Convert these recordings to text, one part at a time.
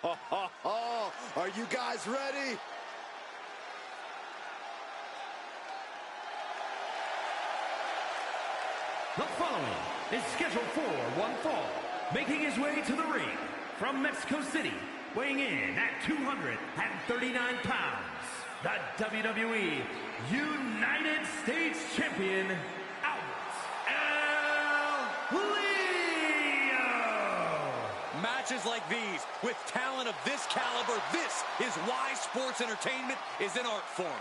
Are you guys ready? The following is scheduled for one fall, making his way to the ring from Mexico City, weighing in at 239 pounds, the WWE United States Champion, Matches like these, with talent of this caliber, this is why sports entertainment is an art form.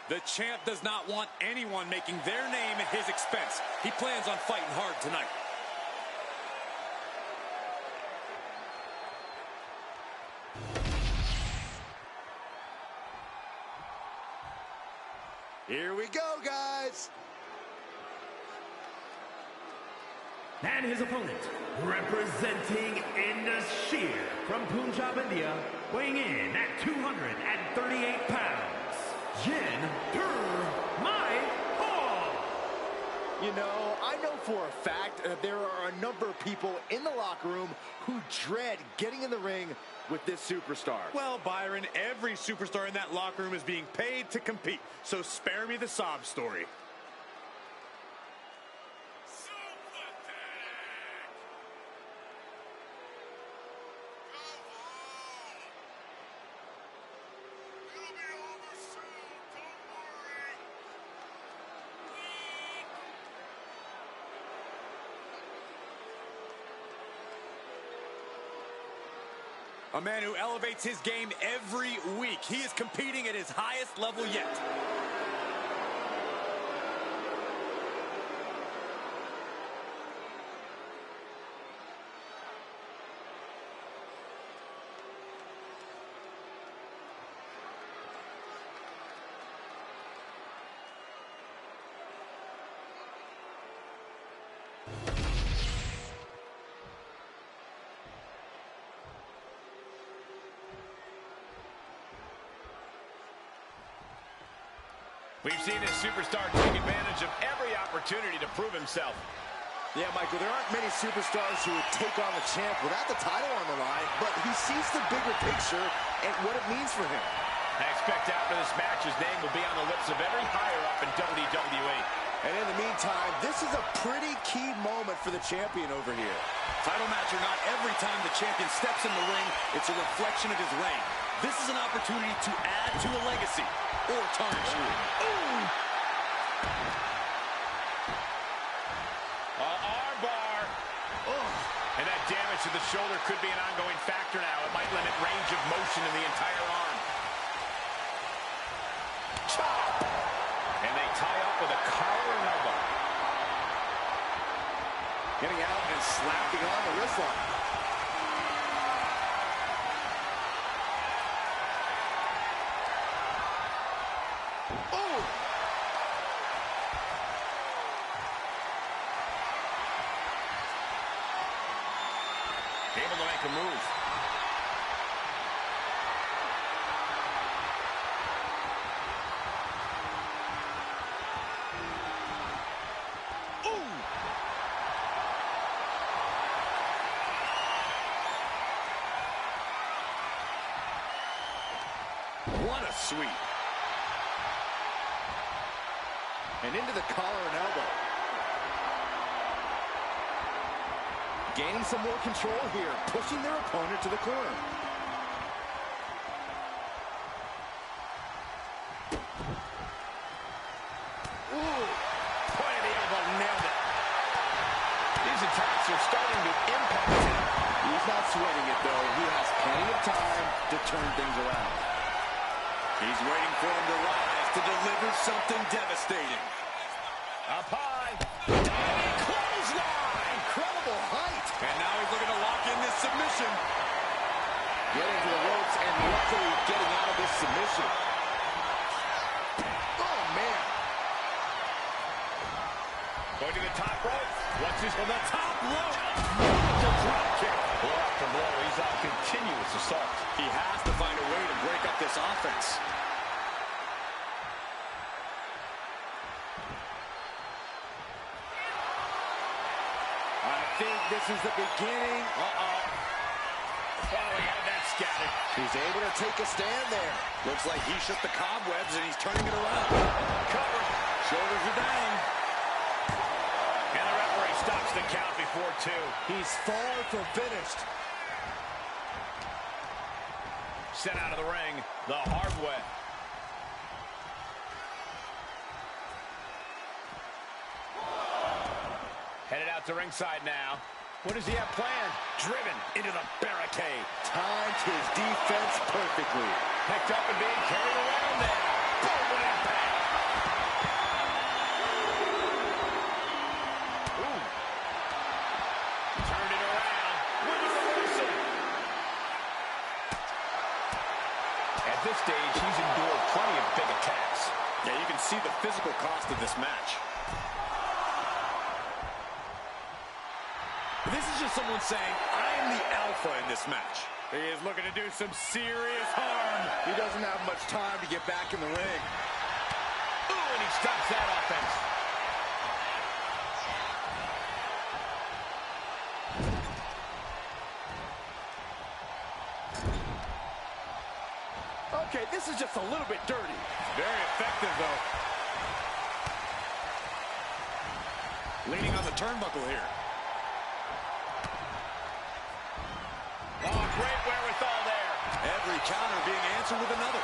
The champ does not want anyone making their name at his expense. He plans on fighting hard tonight. Here we go, guys. And his opponent, representing Indus Shear from Punjab, India, weighing in at 238 pounds, Hall. You know, I know for a fact that there are a number of people in the locker room who dread getting in the ring with this superstar. Well, Byron, every superstar in that locker room is being paid to compete, so spare me the sob story. A man who elevates his game every week. He is competing at his highest level yet. We've seen this superstar take advantage of every opportunity to prove himself. Yeah, Michael, there aren't many superstars who would take on the champ without the title on the line, but he sees the bigger picture and what it means for him. I expect after this match, his name will be on the lips of every higher-up in WWE. And in the meantime, this is a pretty key moment for the champion over here. Title match or not, every time the champion steps in the ring, it's a reflection of his reign. This is an opportunity to add to a legacy or tarnish it. Arm bar. And that damage to the shoulder could be an ongoing factor now. It might limit range of motion in the entire arm. Chop! And they tie up with a collar and elbow. Getting out and slapping on the wrist line. Able to make a move. What a sweep. And into the collar and elbow. Gaining some more control here, pushing their opponent to the corner. Ooh, point of the elbow, nailed it. These attacks are starting to impact him. He's not sweating it, though. He has plenty of time to turn things around. He's waiting for him to rise to deliver something devastating. Up high. Diving clothesline. Incredible height. And now he's looking to lock in this submission. Getting to the ropes and luckily getting out of this submission. Oh, man. Going to the top rope. What's this on the top rope? The drop kick. Blow after blow. He's on continuous assault. He has to find a way to break up this offense. I think this is the beginning. Oh, he had that scattered. He's able to take a stand there. Looks like he shook the cobwebs and he's turning it around. Cover. Shoulders are down. And the referee stops the count before 2. He's far from finished. Sent out of the ring the hard way. Headed out to ringside now. What does he have planned? Driven into the barricade. Timed his defense perfectly. Picked up and being carried around there. Boom, what impact. Ooh. Turned it around with a reversal. At this stage, he's endured plenty of big attacks. Yeah, you can see the physical cost of this match. This is just someone saying, I am the alpha in this match. He is looking to do some serious harm. He doesn't have much time to get back in the ring. Ooh, and he stops that offense. Okay, this is just a little bit dirty. Very effective, though. Leaning on the turnbuckle here. Oh, great wherewithal there. Every counter being answered with another.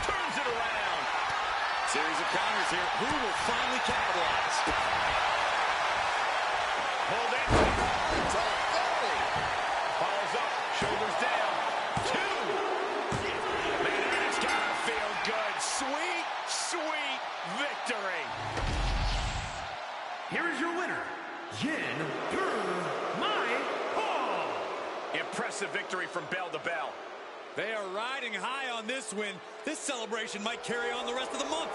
Turns it around. Series of counters here. Who will finally capitalize? Pulled in. Follows up. Shoulders down. 2. Man, that's gotta feel good. Sweet, sweet victory. Here is your winner, Jin Paul. Impressive victory from bell to bell. They are riding high on this win. This celebration might carry on the rest of the month.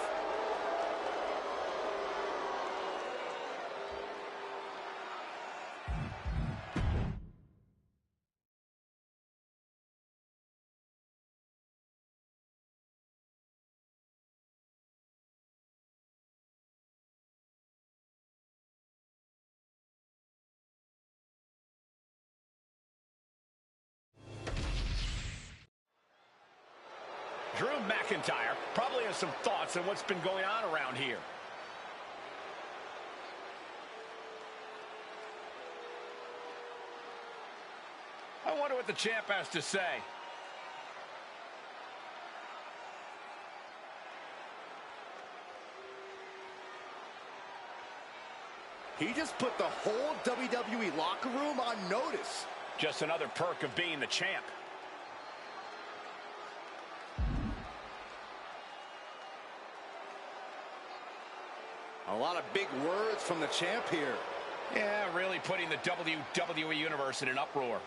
Drew McIntyre probably has some thoughts on what's been going on around here. I wonder what the champ has to say. He just put the whole WWE locker room on notice. Just another perk of being the champ. A lot of big words from the champ here. Yeah, really putting the WWE Universe in an uproar.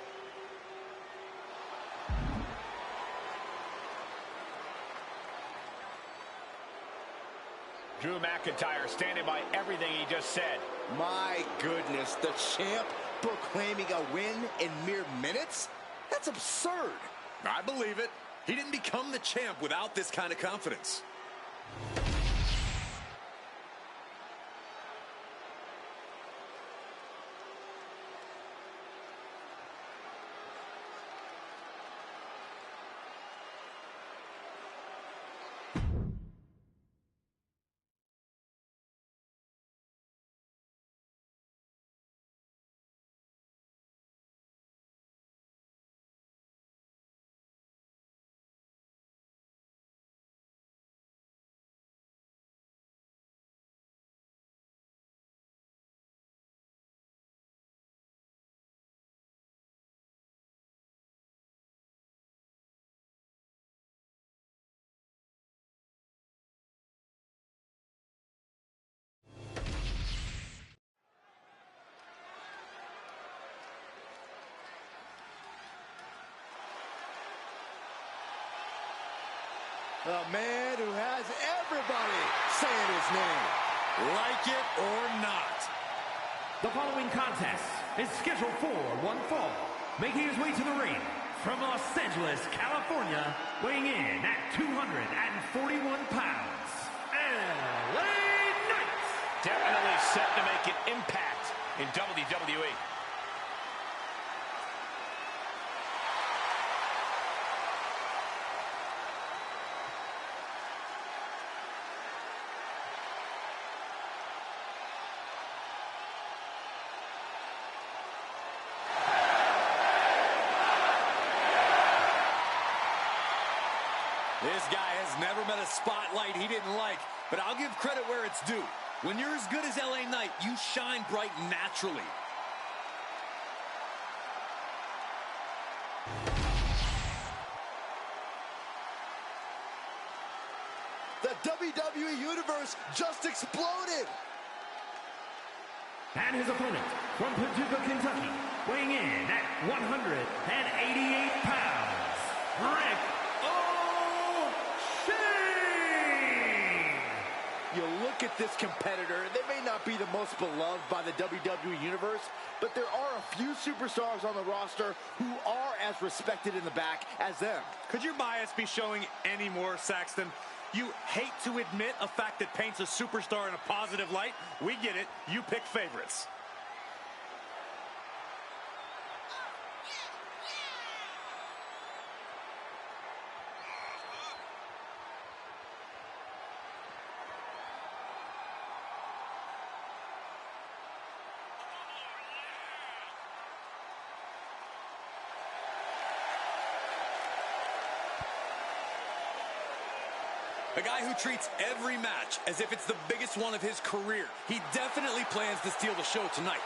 Drew McIntyre standing by everything he just said. My goodness, the champ proclaiming a win in mere minutes? That's absurd. I believe it. He didn't become the champ without this kind of confidence. The man who has everybody saying his name. Like it or not. The following contest is scheduled for one fall. Making his way to the ring from Los Angeles, California, weighing in at 241 pounds, LA Knight. Definitely set to make an impact in WWE. never met a spotlight he didn't like, but I'll give credit where it's due. When you're as good as LA Knight, you shine bright naturally. The WWE Universe just exploded! And his opponent from Paducah, Kentucky, weighing in at 188 pounds, Rick O'Shea! You look at this competitor, they may not be the most beloved by the WWE Universe, but there are a few superstars on the roster who are as respected in the back as them. Could your bias be showing any more, Saxton? You hate to admit a fact that paints a superstar in a positive light. We get it. You pick favorites. A guy who treats every match as if it's the biggest one of his career. He definitely plans to steal the show tonight.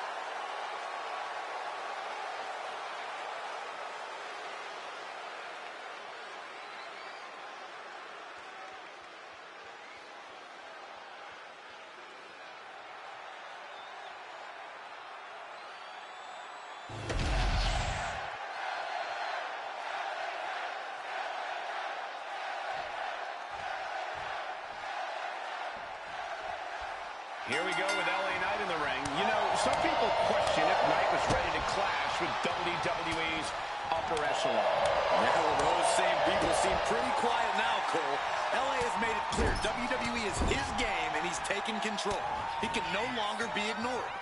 Here we go with LA Knight in the ring. You know, some people question if Knight was ready to clash with WWE's upper echelon. Well, those same people seem pretty quiet now, Cole. LA has made it clear WWE is his game, and he's taken control. He can no longer be ignored.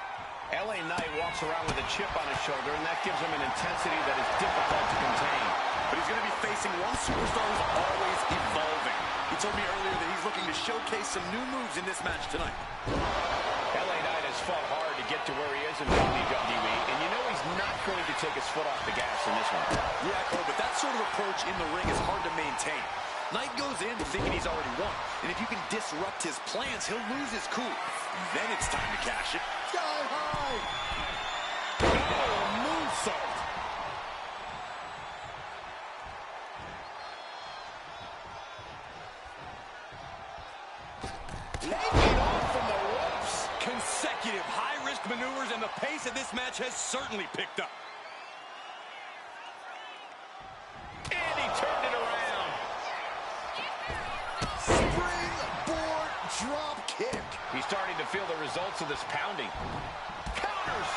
LA Knight walks around with a chip on his shoulder, and that gives him an intensity that is difficult to contain. But he's going to be facing one superstar who's always evolving. He told me earlier that he's looking to showcase some new moves in this match tonight. LA Knight has fought hard to get to where he is in WWE, and you know he's not going to take his foot off the gas in this one. Yeah, Cole, but that sort of approach in the ring is hard to maintain. Knight goes in thinking he's already won, and if you can disrupt his plans, he'll lose his cool. Then it's time to cash it. Sky high! Oh, moonsault! Taking off from the ropes! Consecutive high-risk maneuvers, and the pace of this match has certainly picked up. And he turned it around. Springboard drop kick. He's starting to feel the results of this pounding. Counters!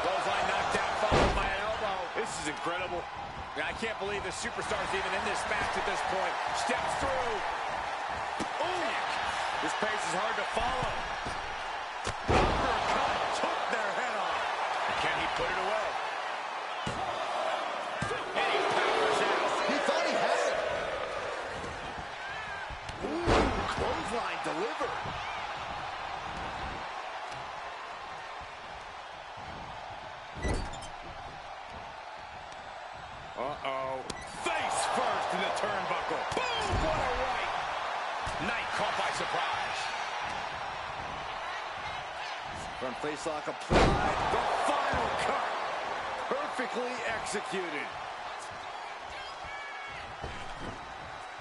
Clothesline knocked down, followed by an elbow. This is incredible. I can't believe the superstar's even in this match at this point. Steps through. Ooh! This pace is hard to follow. Uppercut took their head off. Can he put it away? And he powers out. He thought he had it. Ooh, clothesline delivered. Uh-oh. Face first in the turnbuckle. Boom! What a right! Knight caught by surprise. Front face lock applied. The final cut. Perfectly executed.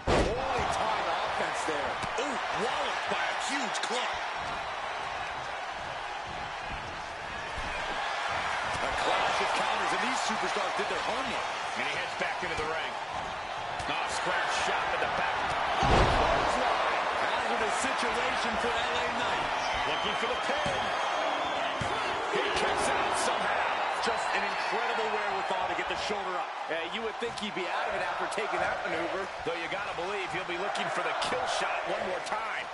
Holy time offense there. Ooh, walloped by a huge club. A clash of counters, and these superstars did their homework. And he heads back into the ring. Oh, scratch shot at the back. Hazardous situation for LA Knight. Looking for the pin. He kicks out somehow. Just an incredible wherewithal to get the shoulder up. You would think he'd be out of it after taking that maneuver. Though you gotta believe he'll be looking for the kill shot one more time.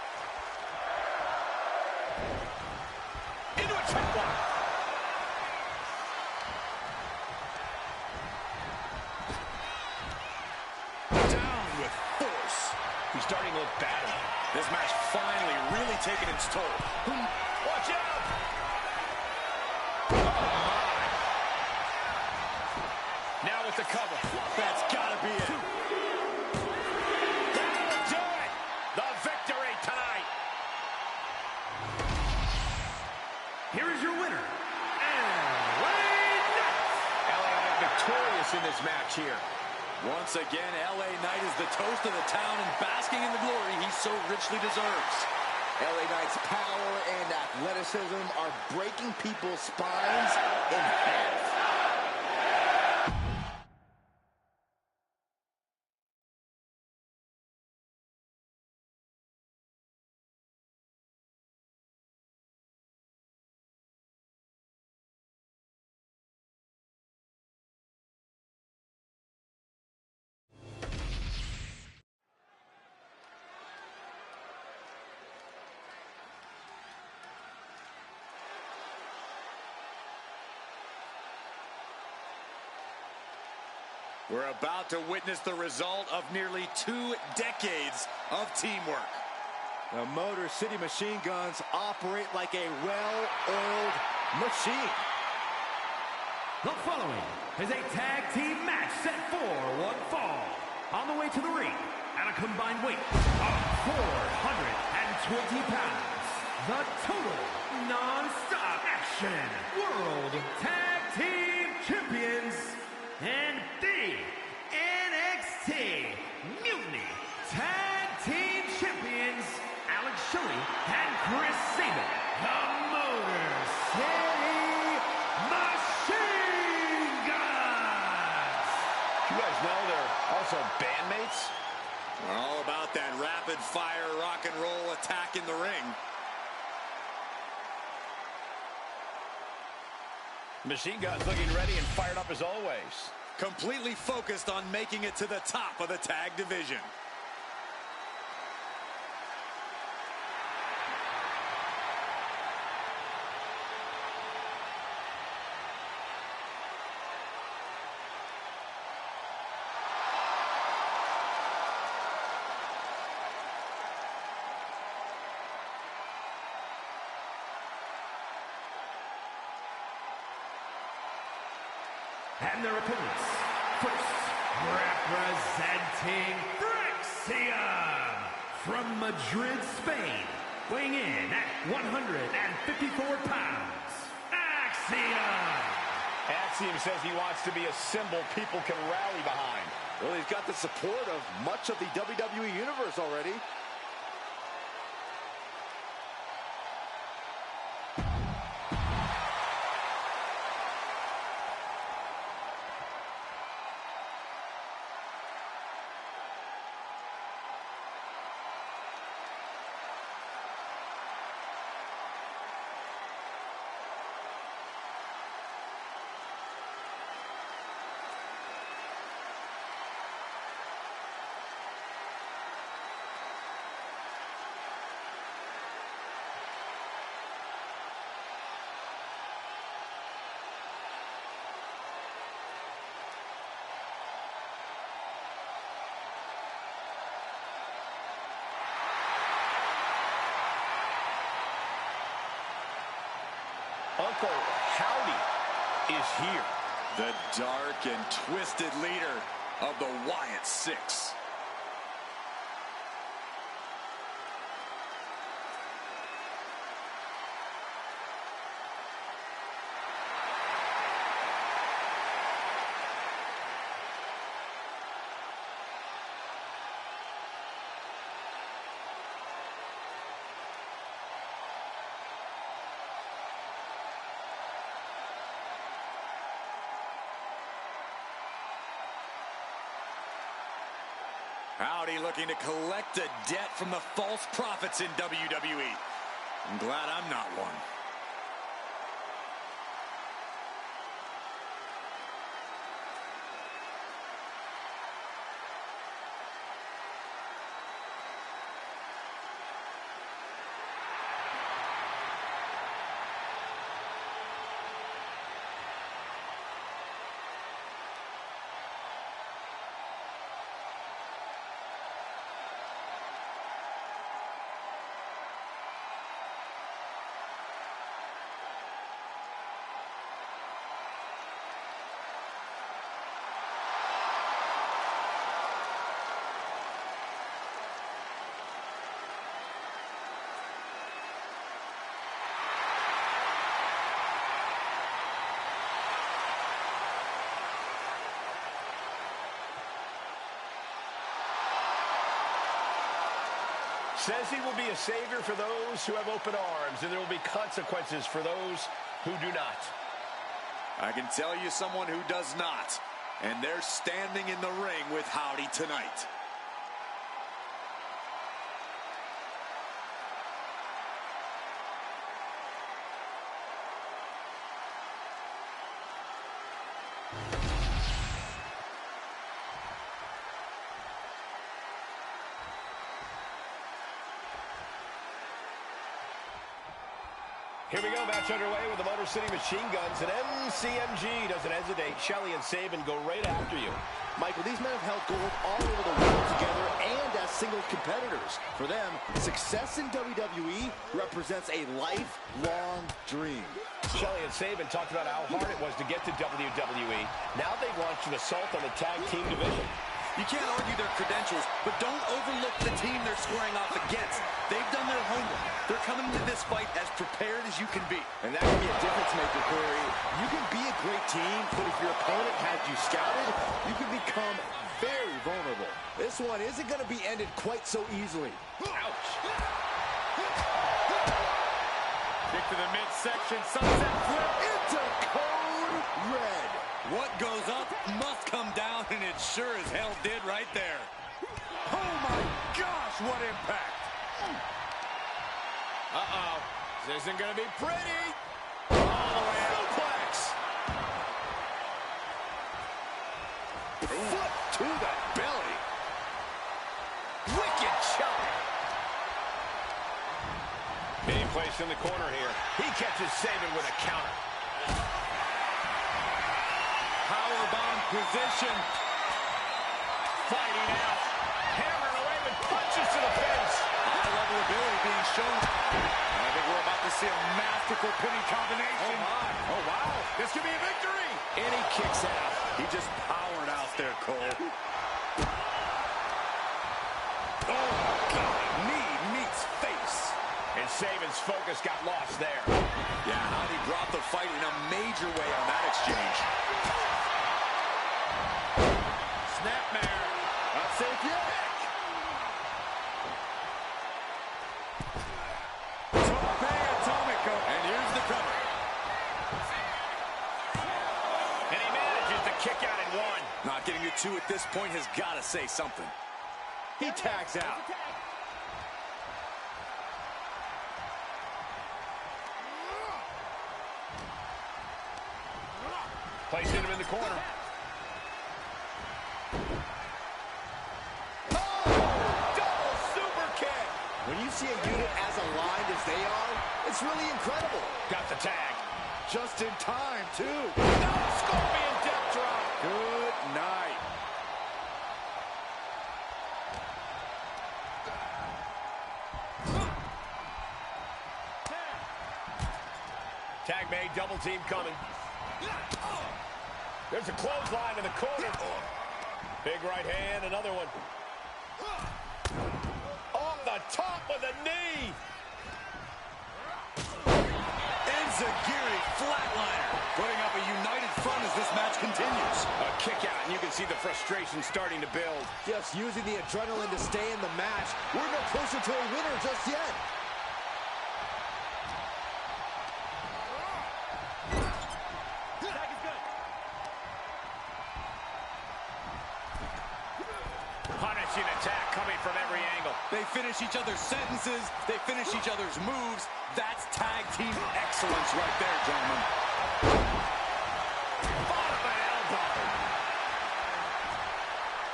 Into a check one. Down with force. He's starting to look battered. This match finally really taking its toll. Watch out! Now with the cover. That's gotta be it. here is your winner, LA Knight. LA Knight victorious in this match here. Once again, LA Knight is the toast of the town and basking in the glory he so richly deserves. LA Knight's power and athleticism are breaking people's spines in half. We're about to witness the result of nearly 2 decades of teamwork. The Motor City Machine Guns operate like a well-oiled machine. The following is a tag team match set for one fall. On the way to the ring, at a combined weight of 420 pounds, the total non-stop action World Tag Team Champions and the NXT Mutiny Tag Team Champions, Alex Shelley and Chris Sabin, the Motor City Machine Guns. You guys know they're also bandmates? We're all about that rapid-fire rock and roll attack in the ring. Machine Guns looking ready and fired up as always. Completely focused on making it to the top of the tag division. And their opponents, first, representing Frixium from Madrid, Spain, weighing in at 154 pounds, Axiom. Axiom says he wants to be a symbol people can rally behind. Well, he's got the support of much of the WWE Universe already. Uncle Howdy is here. The dark and twisted leader of the Wyatt Six. Howdy looking to collect a debt from the false prophets in WWE. I'm glad I'm not one. says he will be a savior for those who have open arms, and there will be consequences for those who do not. I can tell you someone who does not, and they're standing in the ring with Howdy tonight. Here we go, match underway with the Motor City Machine Guns, and MCMG doesn't hesitate. Shelly and Sabin go right after you. Michael, these men have held gold all over the world together and as single competitors. For them, success in WWE represents a lifelong dream. Shelly and Sabin talked about how hard it was to get to WWE. Now they've launched an assault on the tag team division. You can't argue their credentials, but don't overlook the team they're squaring off against. They've done their homework. They're coming into this fight as prepared as you can be. And that can be a difference maker, Corey. You can be a great team, but if your opponent has you scouted, you can become very vulnerable. This one isn't going to be ended quite so easily. Ouch. Kick to the midsection, sunset flip. Into code red. What goes up must come down, and it sure as hell did right there. Oh my gosh, what impact! Uh-oh. This isn't going to be pretty. All the way out. Suplex. Foot to the belly. Wicked chop. Being placed in the corner here. He catches Sabin with a counter. Powerbomb position. Fighting out. Hammering away with punches to the face. High-level ability being shown. I think we're about to see a masterful pinning combination. Oh, my. Oh, wow. This could be a victory. And he kicks out. He just powered out there, Cole. Oh, God. Knee meets face. And Sabin's focus got lost there. Yeah, Howdy brought the fight in a major way on that exchange. Snapmare. Not safe yet. Atomico. And here's the cover. And he manages to kick out in one. Not getting to two at this point has got to say something. He tags out. Placing him in the corner. When you see a unit as aligned as they are, it's really incredible. Got the tag. Just in time, too. No, Scorpion death drop. Good night. Tag made, double team coming. There's a clothesline in the corner. Big right hand, another one. Off the top with a knee. Enziguri flatliner. Putting up a united front as this match continues. A kick out, and you can see the frustration starting to build. Just using the adrenaline to stay in the match. We're no closer to a winner just yet. Punishing attack coming from every angle. They finish each other's sentences. They finish each other's moves. That's tag team excellence right there, gentlemen. Bottom of elbow.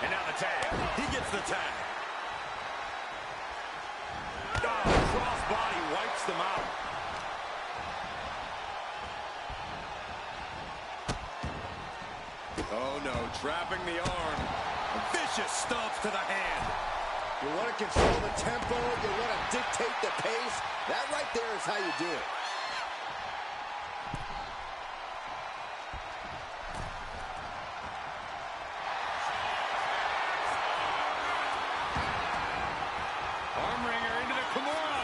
And now the tag. He gets the tag. Oh, crossbody wipes them out. Oh, no, trapping the arm. Vicious stomps to the hand. You want to control the tempo. You want to dictate the pace. That right there is how you do it. Arm wringer into the Kimura.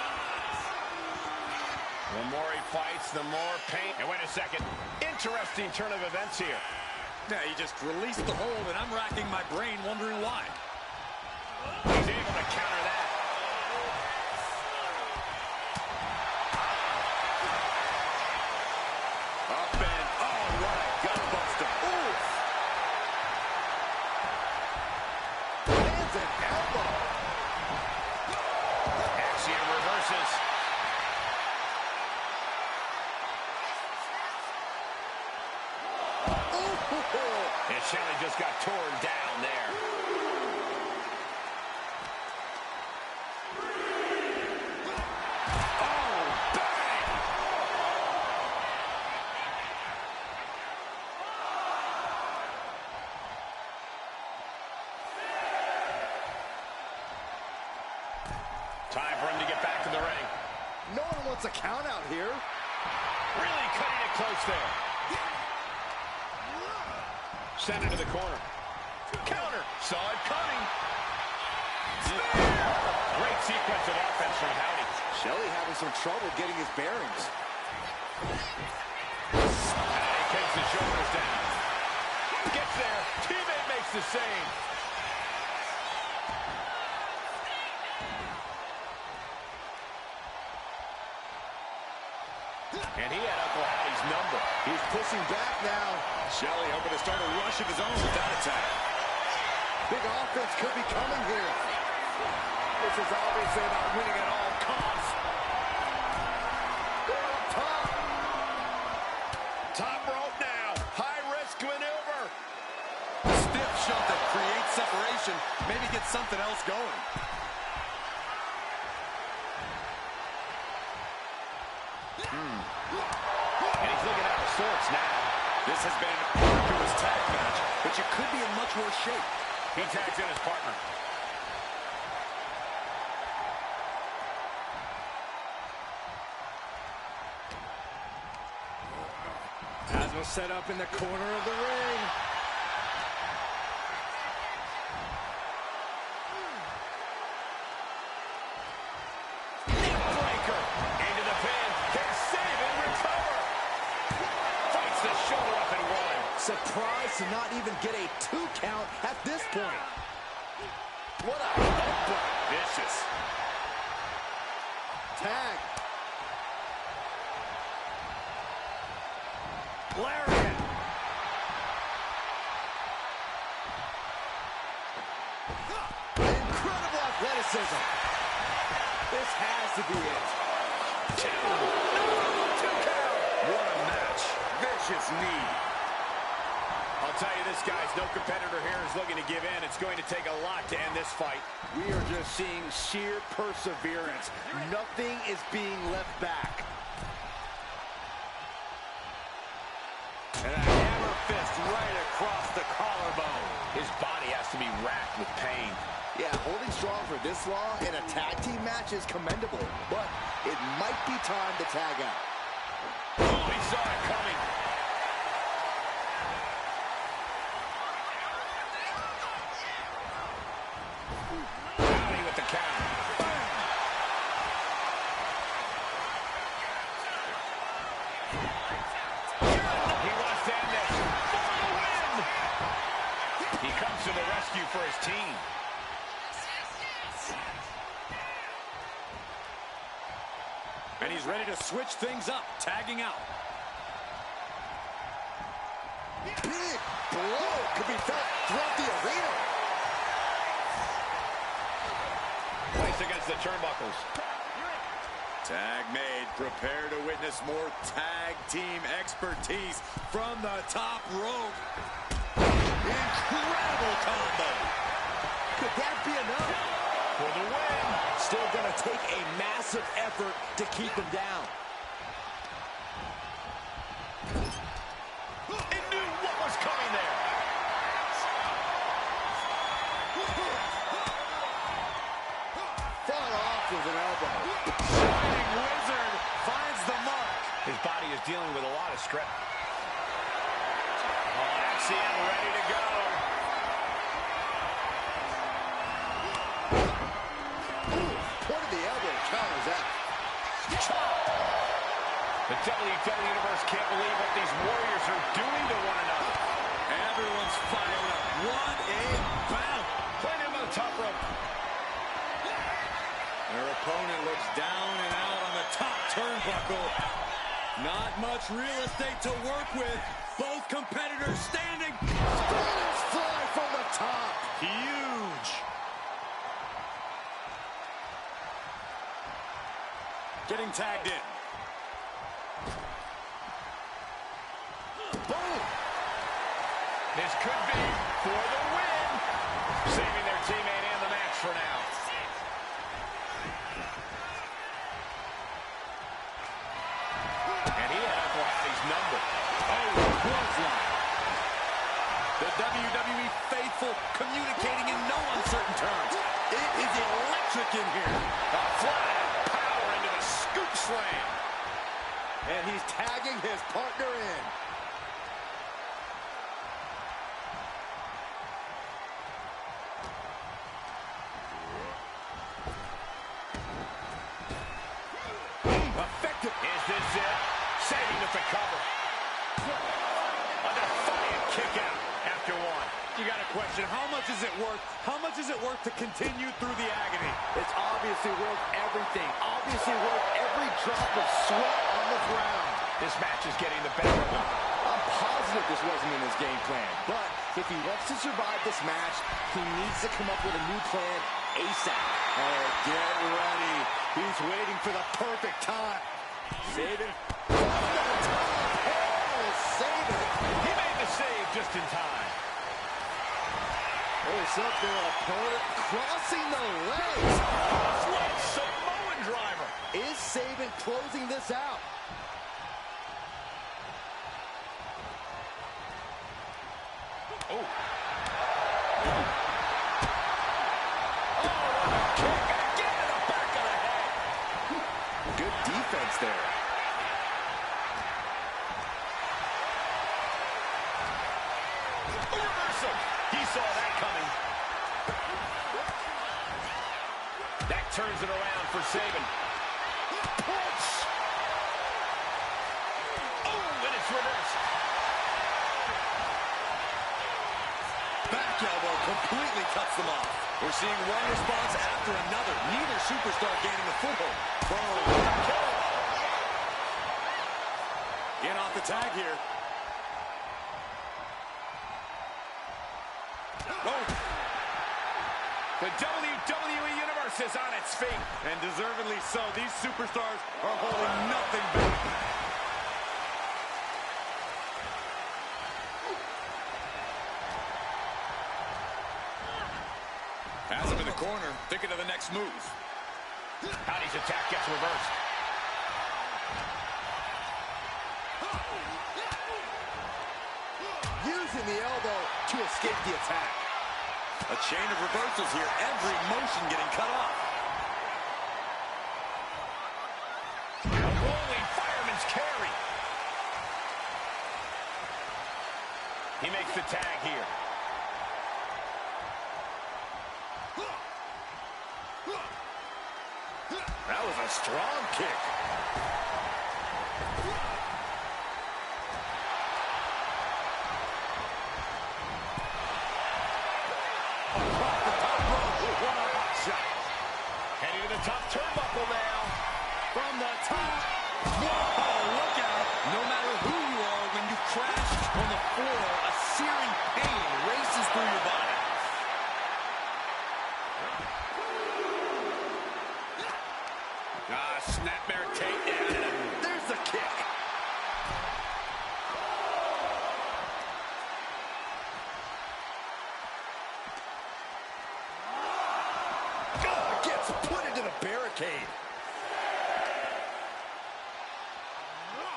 The more he fights, the more pain. And wait a second. Interesting turn of events here. Yeah, he just released the hold, and I'm racking my brain wondering why. He's able to counter that. And Shelly just got torn down there. Oh, bang! Time for him to get back to the ring. No one wants a count out here. Really cutting it close there. Sent it to the corner. Counter. Saw it coming. Spear! Great sequence of offense from Howdy. Shelly having some trouble getting his bearings. And he takes the shoulders down. Gets there. Teammate makes the save. And he had Uncle Howdy's number. He's pushing back now. Shelly hoping to start a rush of his own with that attack. Big offense could be coming here. This is obviously about winning at all costs. They're up top. Top rope now. High-risk maneuver. Stiff shot that creates separation. Maybe get something else going. And he's looking out of sorts now. This has been an arduous tag match, but you could be in much worse shape. He tags in his partner. Asma set up in the corner of the ring. Neckbreaker. Into the pin. Can save and recover. Fights the shoulder up and one. Surprised to not even get a 2 count at this point. What a headbutt. Vicious. Tag. Lariat. Incredible athleticism. This has to be it. 2. No, 2 count. What a match. Vicious knee. I'll tell you this, guys, no competitor here is looking to give in. It's going to take a lot to end this fight. We are just seeing sheer perseverance. Nothing is being left back. And a hammer fist right across the collarbone. His body has to be racked with pain. Yeah, holding strong for this long in a tag team match is commendable, but it might be time to tag out. Oh, he saw it coming. Howdy with the count. He wants to end this for the win. He comes to the rescue for his team. And he's ready to switch things up, tagging out. Big blow could be felt throughout the arena. Placed against the turnbuckles. Tag made. Prepare to witness more tag team expertise from the top rope. Incredible combo. Could that be enough? For the win. Still gonna take a massive effort to keep him down. He knew what was coming there. Fought off with an elbow. Shining Wizard finds the mark. His body is dealing with a lot of stress. Oh, Axiom ready to go. Point of the elbow counters that. The WWE Universe can't believe what these Warriors are doing to one another. Everyone's fired up. What a bout. Playing him on the top rope. Their opponent looks down and out on the top turnbuckle. Not much real estate to work with. Both competitors standing. Spiders fly from the top. Huge. Getting tagged in. Boom. This could be for the win. Saving their teammate and the match for now. And he had Uncle Howdy's number. Oh, clothesline. The WWE faithful communicating in no uncertain terms. It is electric in here. A flat power into the scoop slam. And he's tagging his partner in. Effective. Is this it? Saving with the cover. A defiant kick out after one. You got a question. How much is it worth? How much is it worth to continue through the agony? It's obviously worth everything. Obviously worth every drop of sweat on the ground. This match is getting the better of him. I'm positive this wasn't in his game plan. But if he wants to survive this match, he needs to come up with a new plan ASAP. Oh, get ready. He's waiting for the perfect time. Save it. Oh, save it. He made the save just in time. There's up their opponent crossing the legs. What Samoan driver. Is Saban closing this out? Oh. Oh, kick again in the back of the head. Good defense there. A reversal. He saw that coming. That turns it around for Saban. Punch. Oh, and it's reversed. Back elbow completely cuts them off. We're seeing one response after another. Neither superstar gaining a foothold. In off the tag here. Oh. The WWE Universe is on its feet. And deservedly so. These superstars are holding nothing back. Has him in the corner, thinking of the next move. Howdy's attack gets reversed. Using the elbow to escape the attack. A chain of reversals here, every motion getting cut off. A rolling fireman's carry. He makes the tag here. That was a strong kick. Across the top rope. What a hot shot. Heading to the top turnbuckle now. From the top. Whoa, look out. No matter who you are, when you crash on the floor, a searing pain races through your body. Snapmare takedown. There's the kick. Gets put into the barricade.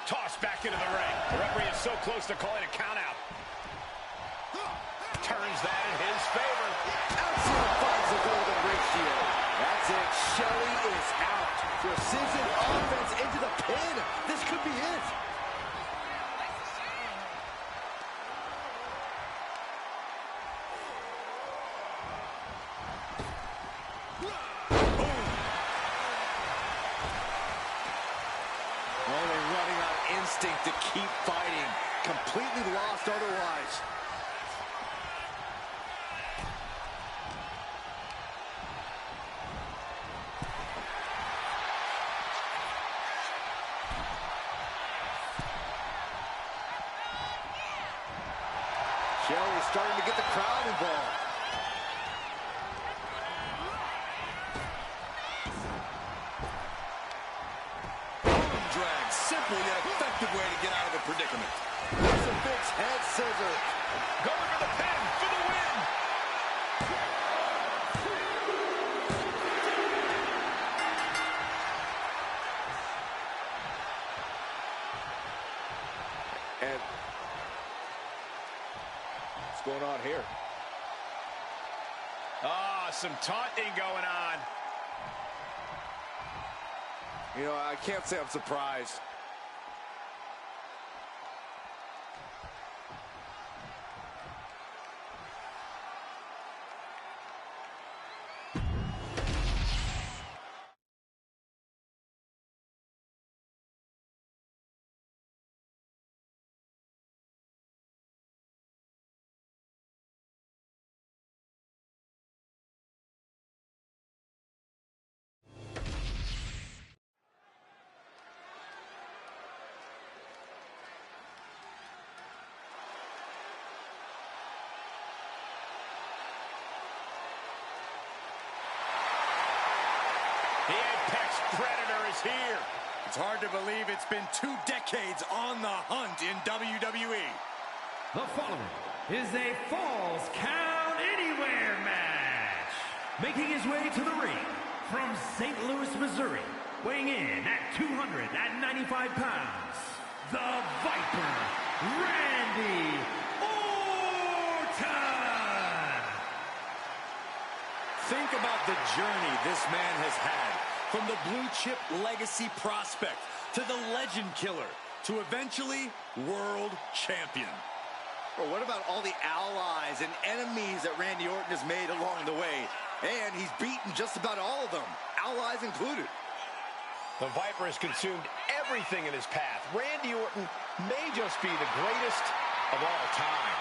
Tossed back into the ring. The referee is so close to calling a count out. Turns that in his favor. Outside finds the golden ratio. That's it. Shelley is out. Precision offense into the pin. This could be it. Only running on instinct to keep fighting. Completely lost otherwise. Shelley's starting to get the crowd involved. Drag, simply an effective way to get out of a predicament. predicament. Crucifix head scissor. Going for the pin for the win. And what's going on here? Ah, some taunting going on. You know, I can't say I'm surprised. The Apex Predator is here. It's hard to believe it's been 2 decades on the hunt in WWE. The following is a Falls Count Anywhere match. Making his way to the ring from St. Louis, Missouri, weighing in at 295 pounds, the Viper, Randy Orton. Think about the journey this man has had, from the blue chip legacy prospect to the legend killer to eventually world champion. But what about all the allies and enemies that Randy Orton has made along the way? And he's beaten just about all of them, allies included. The Viper has consumed everything in his path. Randy Orton may just be the greatest of all time.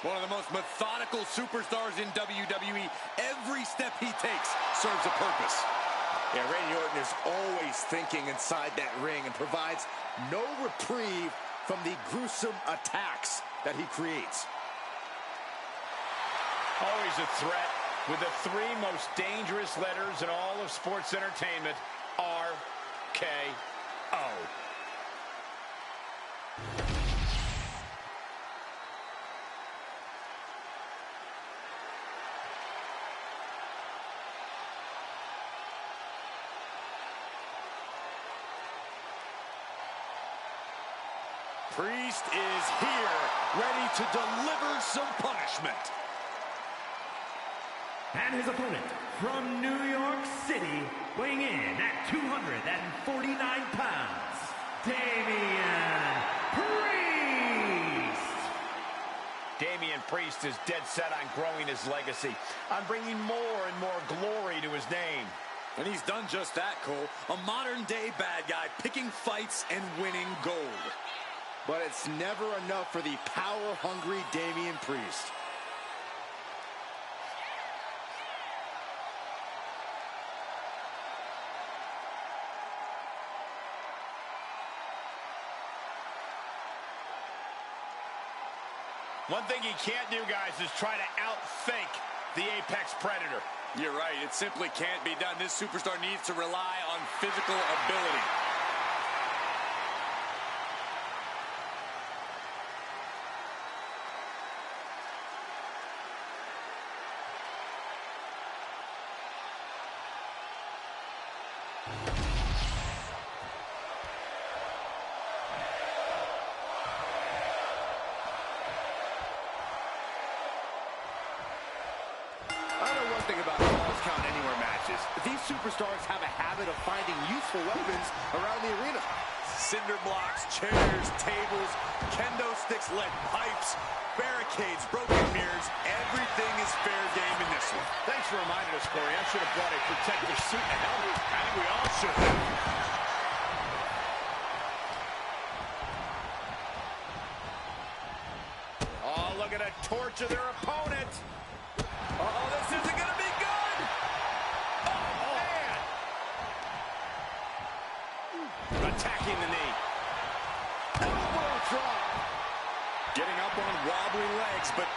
One of the most methodical superstars in WWE. Every step he takes serves a purpose. Yeah, Randy Orton is always thinking inside that ring and provides no reprieve from the gruesome attacks that he creates. Always a threat with the 3 most dangerous letters in all of sports entertainment, RKO. Priest is here, ready to deliver some punishment. And his opponent from New York City, weighing in at 249 pounds, Damian Priest. Damian Priest is dead set on growing his legacy, on bringing more and more glory to his name. And he's done just that, Cole. A modern-day bad guy picking fights and winning gold. But it's never enough for the power-hungry Damian Priest. One thing he can't do, guys, is try to outthink the Apex Predator. You're right. It simply can't be done. This superstar needs to rely on physical ability. Thing about Falls Count Anywhere matches, these superstars have a habit of finding useful weapons around the arena. Cinder blocks, chairs, tables, kendo sticks, lead pipes, barricades, broken mirrors. Everything is fair game in this one. Thanks for reminding us, Corey. I should have brought a protective suit and helmet. I think we all should have. Oh, look at a torture their opponent. Oh, this isn't going to be good. Oh, man. attacking the knee. Elbow drop. Getting up on wobbly legs, but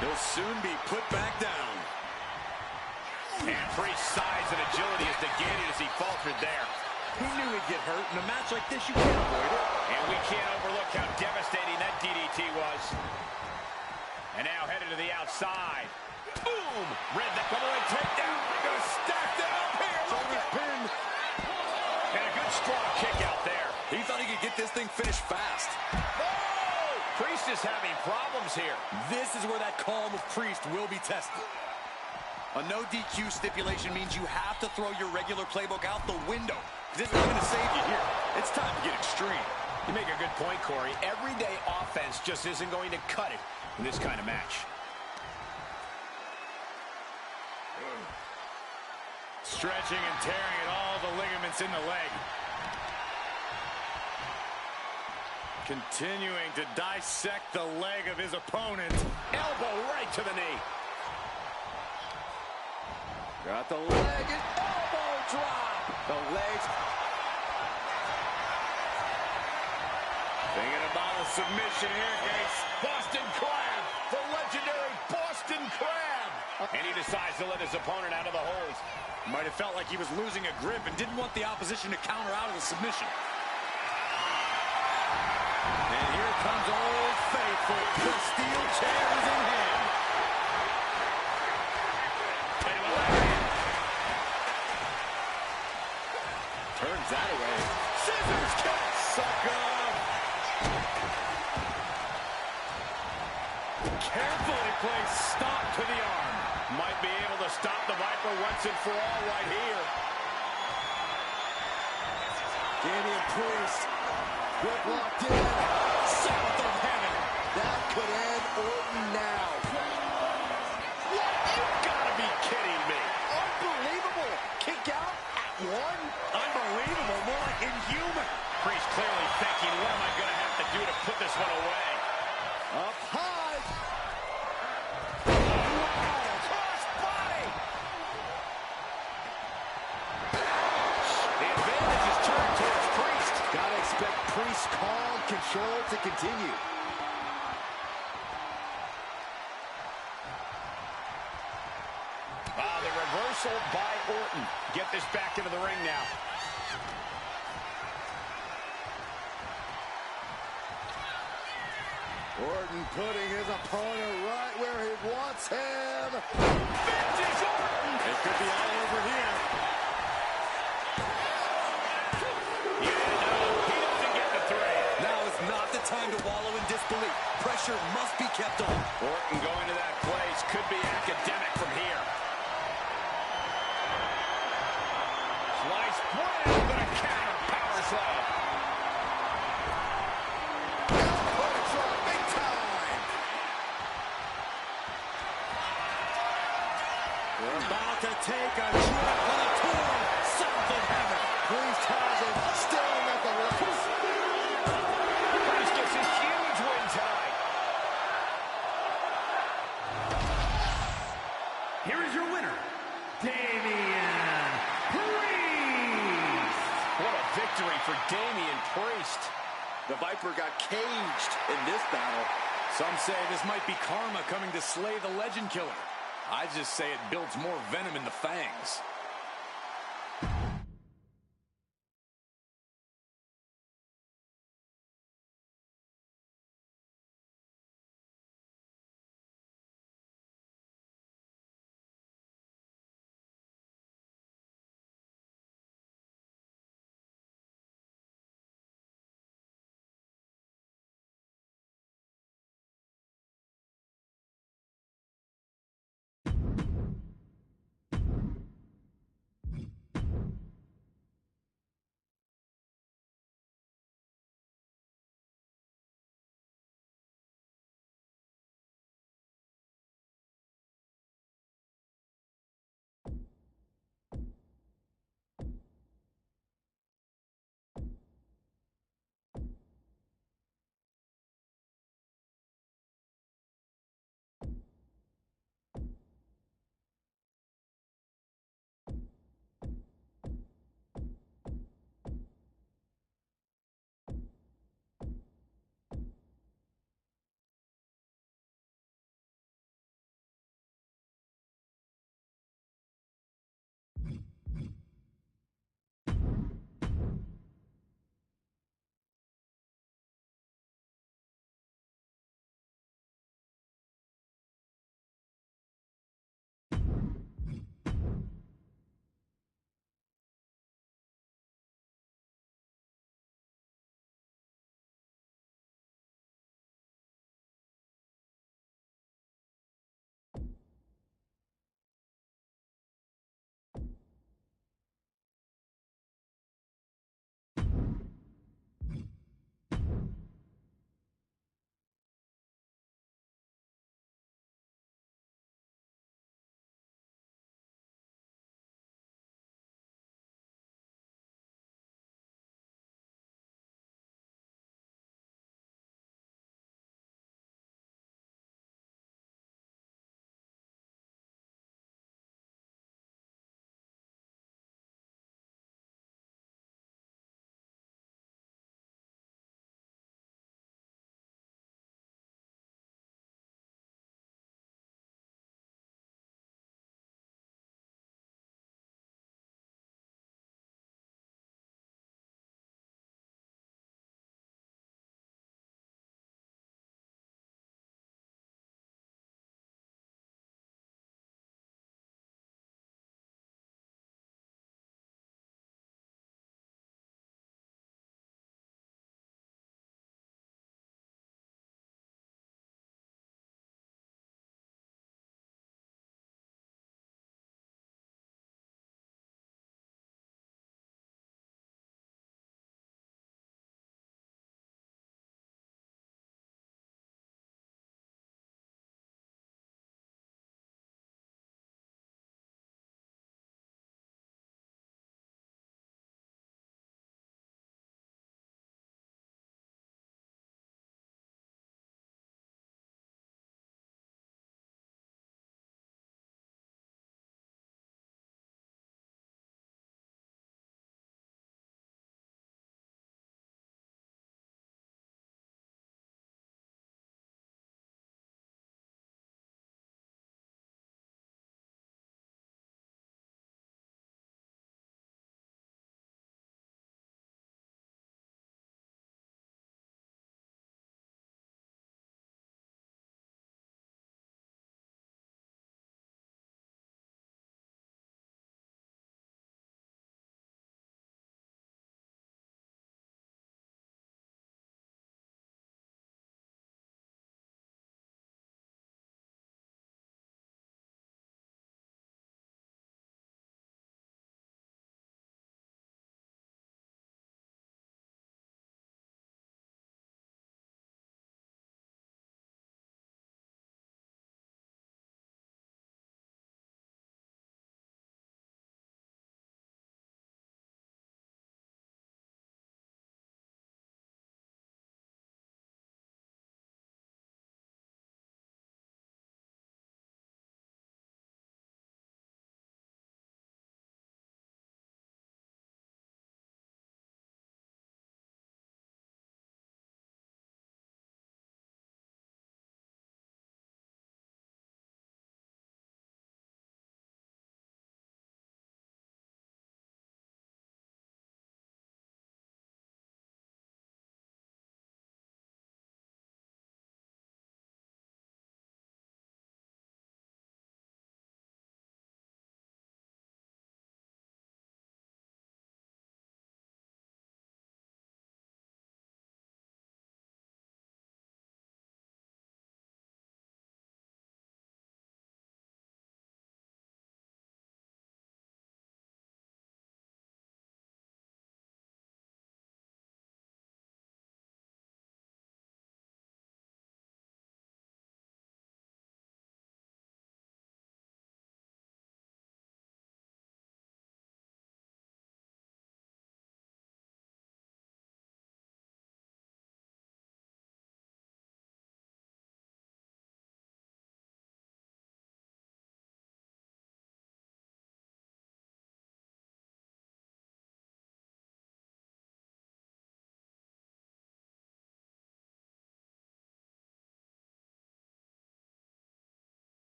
he'll soon be put back down. And Priest's size and agility is negated as he faltered there. He knew he'd get hurt. In a match like this, you can't avoid it. And we can't overlook how devastating that DDT was. And now headed to the outside. Boom! Red the double-leg takedown. Gonna stack that up here. Shoulders pinned. And a good strong kick out there. He thought he could get this thing finished fast. Oh! Priest is having problems here. This is where that calm of Priest will be tested. A no DQ stipulation means you have to throw your regular playbook out the window. This is not going to save you here. It's time to get extreme. You make a good point, Corey. Everyday offense just isn't going to cut it in this kind of match. Stretching and tearing at all the ligaments in the leg. Continuing to dissect the leg of his opponent. Elbow right to the knee. Got the leg and elbow drop. The legs. Thinking about a submission here, Gates. Boston Crab, the legendary Boston Crab. And he decides to let his opponent out of the hold. Might have felt like he was losing a grip and didn't want the opposition to counter out of the submission. And here comes Old Faithful. The steel chair is in hand. Turns that away. Scissors kick. Sucker. Carefully placed stop to the arm. Might be able to stop the Viper once and for all right here. Damian Priest. Grip locked in. South of heaven. That could end Orton now. You've got to be kidding me. Unbelievable. Kick out at one. Unbelievable. More like inhuman. Priest clearly thinking, what am I going to have to do to put this one away? Up high. Cross body. The advantage is turned towards Priest. Gotta expect Priest's calm control to continue. The reversal by Orton. Get this back into the ring now. Orton putting his opponent right where he wants him. Vintage Orton. It could be all over here. He doesn't get the three. Now is not the time to wallow in disbelief. Pressure must be kept on. Orton going to that place could be academic from here. Slice play, but a counter power slam. Big time. We're about to take a trip on a tour south of heaven. Priest has him staring at the ropes. Priest gets a huge win tonight. Here is your winner, Damian Priest. What a victory for Damian Priest. The Viper got caged in this battle. Some say this might be karma coming to slay the Legend Killer. I just say it builds more venom in the fangs.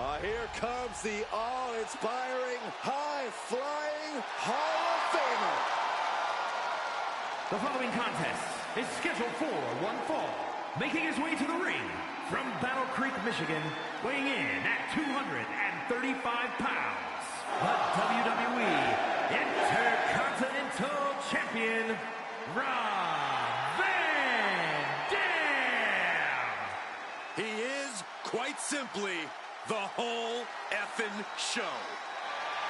Here comes the awe-inspiring, high-flying Hall of Famer. The following contest is scheduled for one fall. Making his way to the ring from Battle Creek, Michigan, weighing in at 235 pounds, the WWE Intercontinental Champion, Rob Van Dam. He is, quite simply, the whole effing show.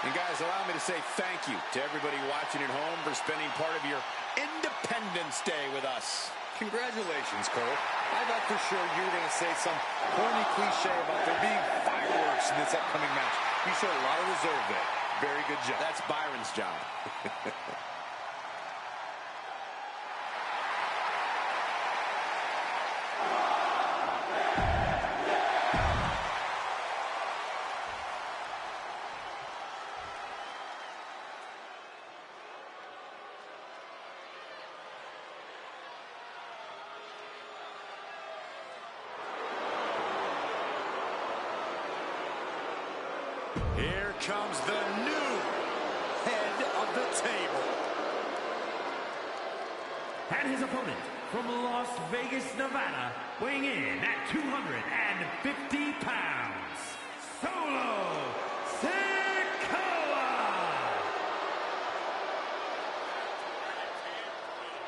And guys, allow me to say thank you to everybody watching at home for spending part of your Independence Day with us. Congratulations, Cole. I thought for sure you were going to say some corny cliche about there being fireworks in this upcoming match. You showed a lot of reserve there. Very good job. That's Byron's job. Here comes the new head of the table. And his opponent from Las Vegas, Nevada, weighing in at 250 pounds, Solo Sikoa!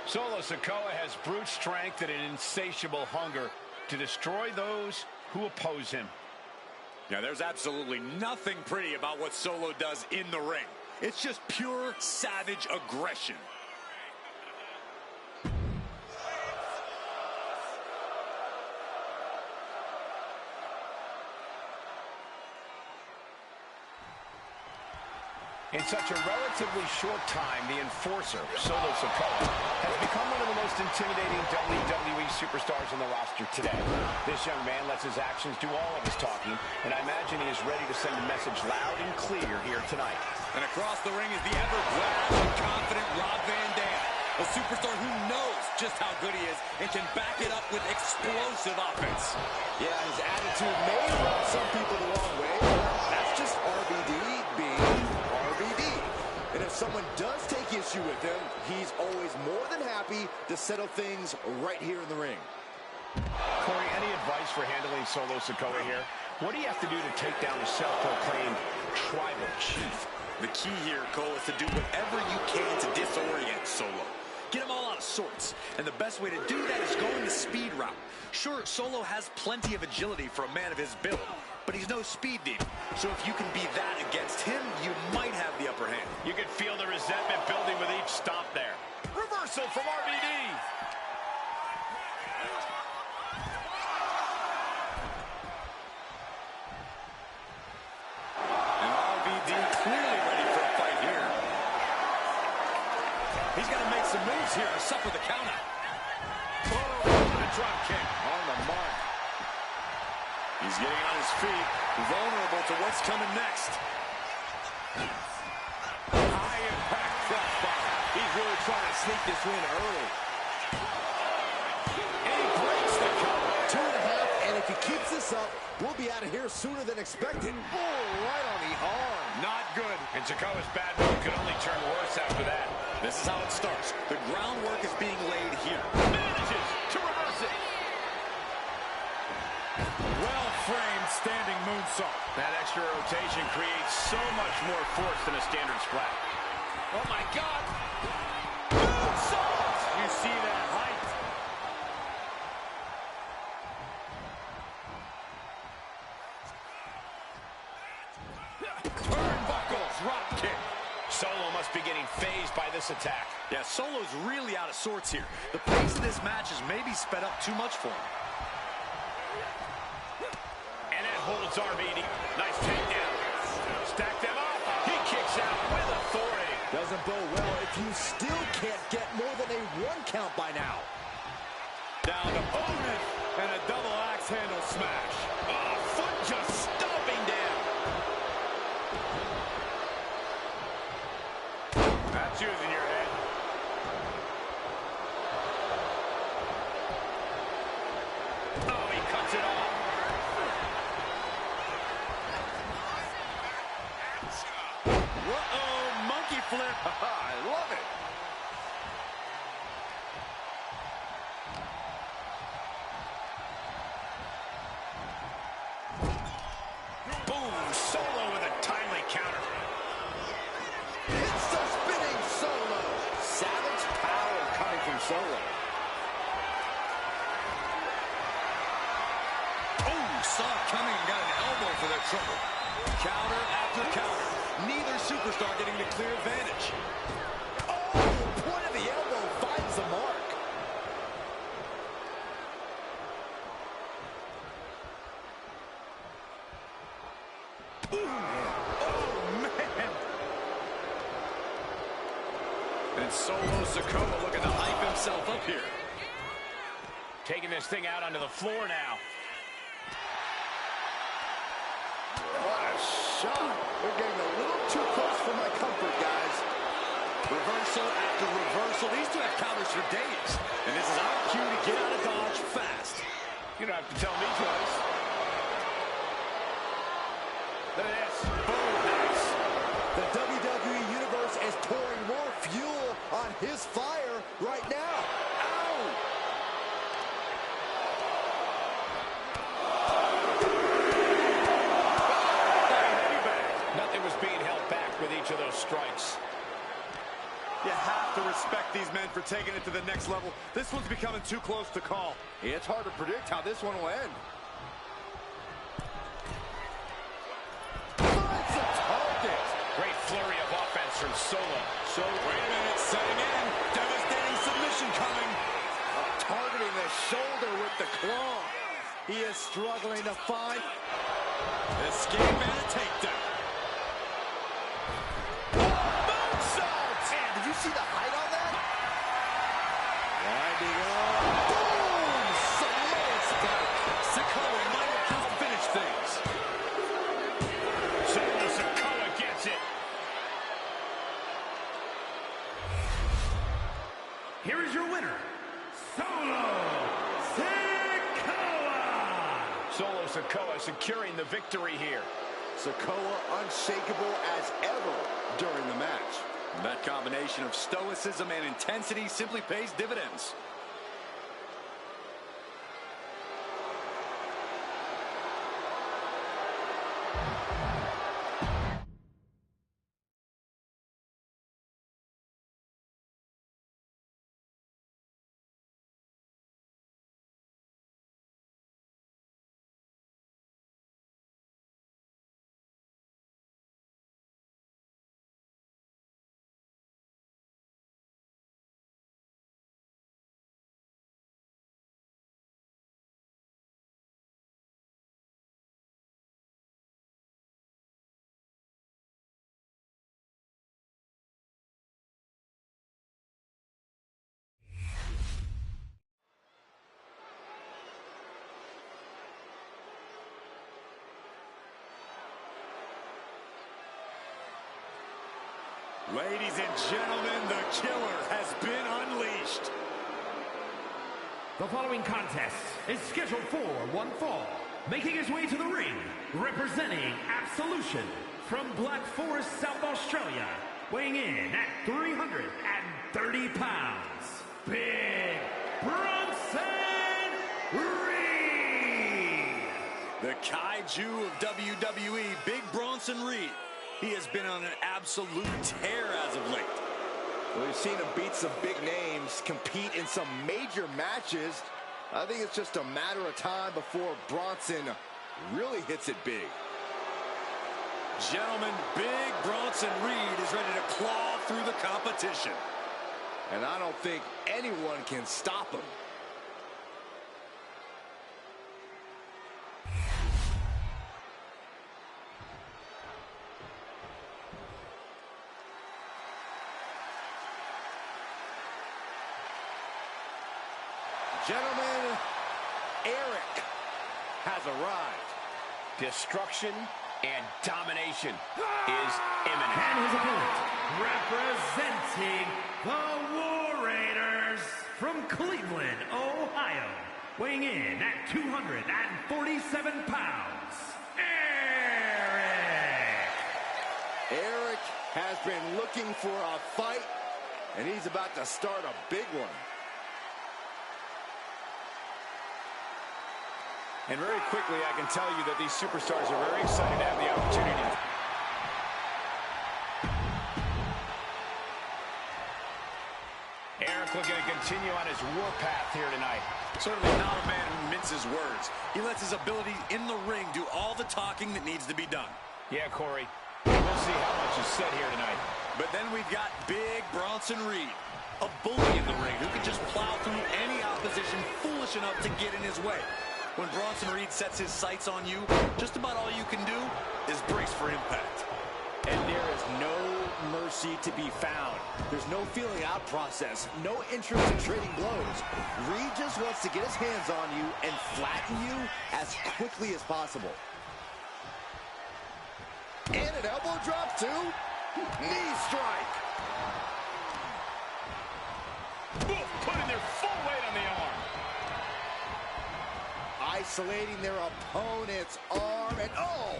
Solo Sikoa has brute strength and an insatiable hunger to destroy those who oppose him. Now, there's absolutely nothing pretty about what Solo does in the ring. It's just pure savage aggression. In such a relatively short time, the enforcer, Solo Sikoa, has become one of the most intimidating WWE superstars on the roster today. This young man lets his actions do all of his talking, and I imagine he is ready to send a message loud and clear here tonight. And across the ring is the ever-brash and confident Rob Van Dam, a superstar who knows just how good he is and can back it up with explosive offense. Yeah, his attitude may rub some people the wrong way. That's just RVD being RVD. And if someone does take issue with him, he's always more than happy to settle things right here in the ring. Corey, any advice for handling Solo Sikoa here? What do you have to do to take down a self-proclaimed tribal chief? The key here, Cole, is to do whatever you can to disorient Solo. Get him all out of sorts. And the best way to do that is going the speed route. Sure, Solo has plenty of agility for a man of his build, but he's no speed demon. So if you can be that against him, you might have the upper hand. You can feel the resentment building with each stomp there. Reversal from RVD. And RVD clearly ready for a fight here. He's got to make some moves here to suffer the counter. Oh, the drop kick on the mark. He's getting on his feet, vulnerable to what's coming next. High impact crossbody. He's really trying to sneak this win early. And he breaks the cover. 2.5, and if he keeps this up, we'll be out of here sooner than expected. Oh, right on the arm. Not good. And Sikoa's bad move could only turn worse after that. This is how it starts. The groundwork is being laid here. Manages to reverse it. Well-framed standing moonsault. That extra rotation creates so much more force than a standard splat. Oh, my God. Moonsault. You see that height. Turnbuckles, drop kick. Solo must be getting phased by this attack. Yeah, Solo's really out of sorts here. The pace of this match has maybe sped up too much for him. And it holds RVD. Nice takedown. Stack them up. He kicks out with authority. Doesn't bode well if you still can't get more than a 1 count by now. Down opponent and a double axe handle smash. Oh, foot just stomping down. That's using your head. Oh, he cuts it off. I love it. Boom, Solo with a timely counter. It's the spinning Solo. Savage power coming from Solo. Oh, saw it coming and got an elbow for their trouble. Counter after counter. Neither superstar getting the clear advantage. Oh, the point of the elbow finds the mark. Ooh, oh, man. And Solo Sikoa looking to hype himself up here. Taking this thing out onto the floor now. What a shot. We're getting a little too close for my comfort, guys. Reversal after reversal. These two have counters for days. And this is our cue to get out of Dodge fast. You don't have to tell me twice. Look at this. Boom, nice. The WWE Universe is pouring more fuel on his fire right now. Ow! Nothing was being held back with each of those strikes. You have to respect these men for taking it to the next level. This one's becoming too close to call. It's hard to predict how this one will end. Finds the target. Great flurry of offense from Solo. So, wait a minute, setting in. Devastating submission coming. Targeting the shoulder with the claw. He is struggling to find. Escape and a takedown. Moonsault! Man, did you see the height on that? Winding up. Boom! Samoa spike. Sikoa might have just finished things. Solo Sikoa gets it. Here is your winner, Solo Sikoa! Solo Sikoa securing the victory here. Sikoa unshakable as ever during the match. That combination of stoicism and intensity simply pays dividends. Ladies and gentlemen, the killer has been unleashed. The following contest is scheduled for one fall. Making his way to the ring, representing Absolution from Black Forest, South Australia, weighing in at 330 pounds, Big Bronson Reed. The kaiju of WWE, Big Bronson Reed. He has been on an absolute tear as of late. Well, we've seen him beat some big names, compete in some major matches. I think it's just a matter of time before Bronson really hits it big. Gentlemen, Big Bronson Reed is ready to claw through the competition. And I don't think anyone can stop him. Gentlemen, Eric has arrived. Destruction and domination is imminent. And his opponent, representing the War Raiders from Cleveland, Ohio, weighing in at 247 pounds, Eric. Eric has been looking for a fight, and he's about to start a big one. And very quickly, I can tell you that these superstars are very excited to have the opportunity. Eric looking to continue on his warpath here tonight. Certainly not a man who minces words. He lets his ability in the ring do all the talking that needs to be done. Yeah, Corey. We'll see how much is said here tonight. But then we've got Big Bronson Reed, a bully in the ring who can just plow through any opposition foolish enough to get in his way. When Bronson Reed sets his sights on you, just about all you can do is brace for impact. And there is no mercy to be found. There's no feeling out process, no interest in trading blows. Reed just wants to get his hands on you and flatten you as quickly as possible. And an elbow drop too. Knee strike. Both putting their full weight on the arm. Isolating their opponent's arm, and oh!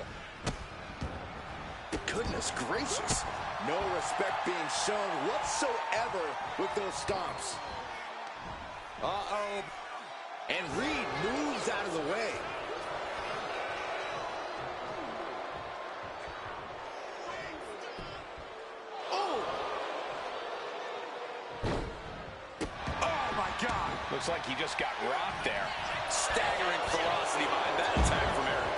Goodness gracious. No respect being shown whatsoever with those stomps. Uh-oh. And Reed moves out of the way. Oh! Oh, my God. Looks like he just got rocked there. Staggering ferocity behind that attack from Eric.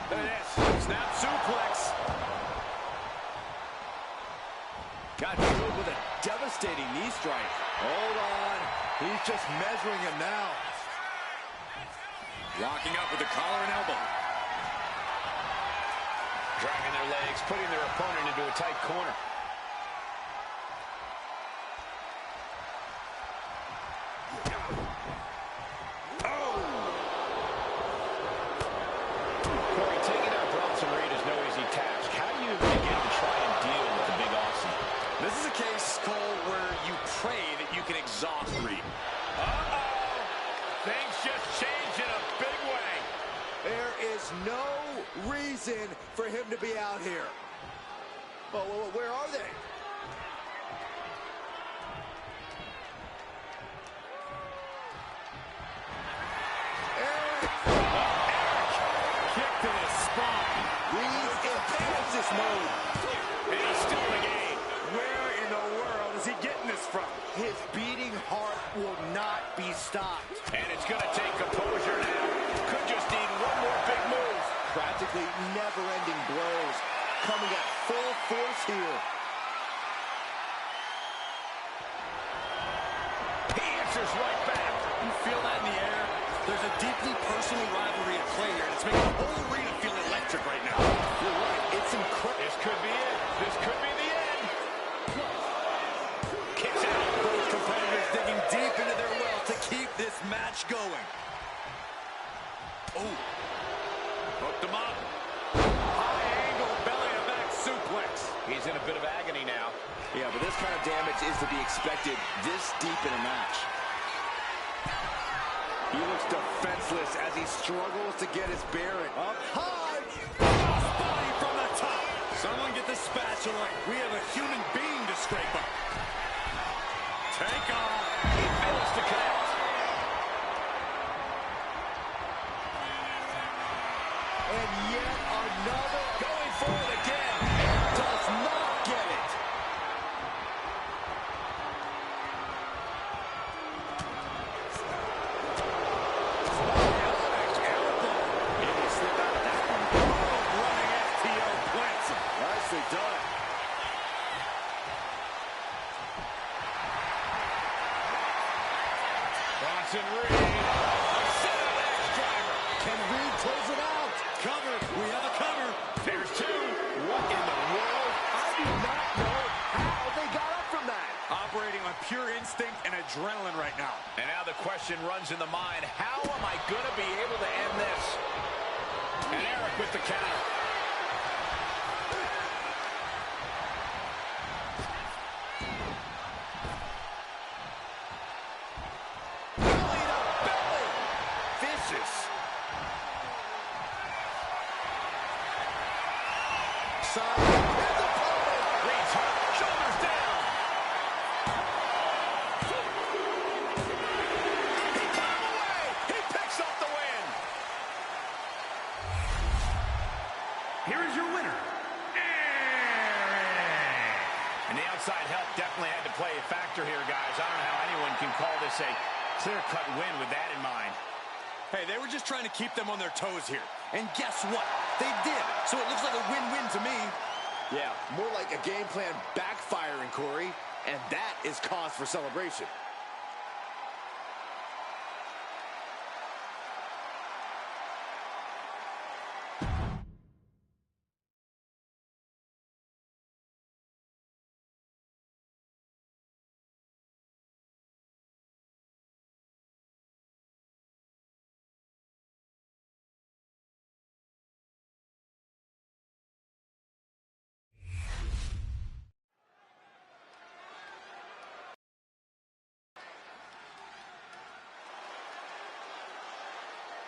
Look at this. Snap suplex. Got drilled with a devastating knee strike. Hold on. He's just measuring him now. Locking up with the collar and elbow. Dragging their legs, putting their opponent into a tight corner. Oh! Corey, taking out Bronson Reed is no easy task. How do you begin to try and deal with the Big Aussie? This is a case, Cole, where you pray that you can exhaust Reed. Uh-oh! Things just changed in a big way. There is no reason for him to be out here. Well, where are they? Kick to the spine. Reed's in Kansas mode. And he's still in the game. Where in the world is he getting this from? His beating heart will not be stopped. And it's going to take composure now. Could just need one more big move. Practically never-ending blows coming at full force here. He answers right back. You feel that in the air? There's a deeply personal rivalry at play here, and it's making the whole arena feel electric right now. You're right. It's incredible. This could be it. This could be the end. Kicks out. Both competitors digging deep into their well to keep this match going. Oh. Hooked him up. High angle belly-to-back suplex. He's in a bit of agony now. Yeah, but this kind of damage is to be expected this deep in a match. He looks defenseless as he struggles to get his bearing. Up high! Body from the top. Someone get the spatula. We have a human being to scrape up. Take off. He fails to connect. And yet another going for it again. And does not get it. Nicely done. Bronson Reed. Can Reed close it out? Cover. We have a cover. There's two. What in the world? I do not know how they got up from that. Operating on pure instinct and adrenaline right now. And now the question runs in the mind, how am I going to be able to end this? And Eric with the counter. vicious. Reads hard, shoulders down. He put him away. He picks up the win. Here is your winner, And the outside help definitely had to play a factor here, guys. I don't know how anyone can call this a clear-cut win with that in mind. Hey, they were just trying to keep them on their toes here. And guess what? They did. So it looks like a win-win to me. Yeah, more like a game plan backfiring, Corey. And that is cause for celebration.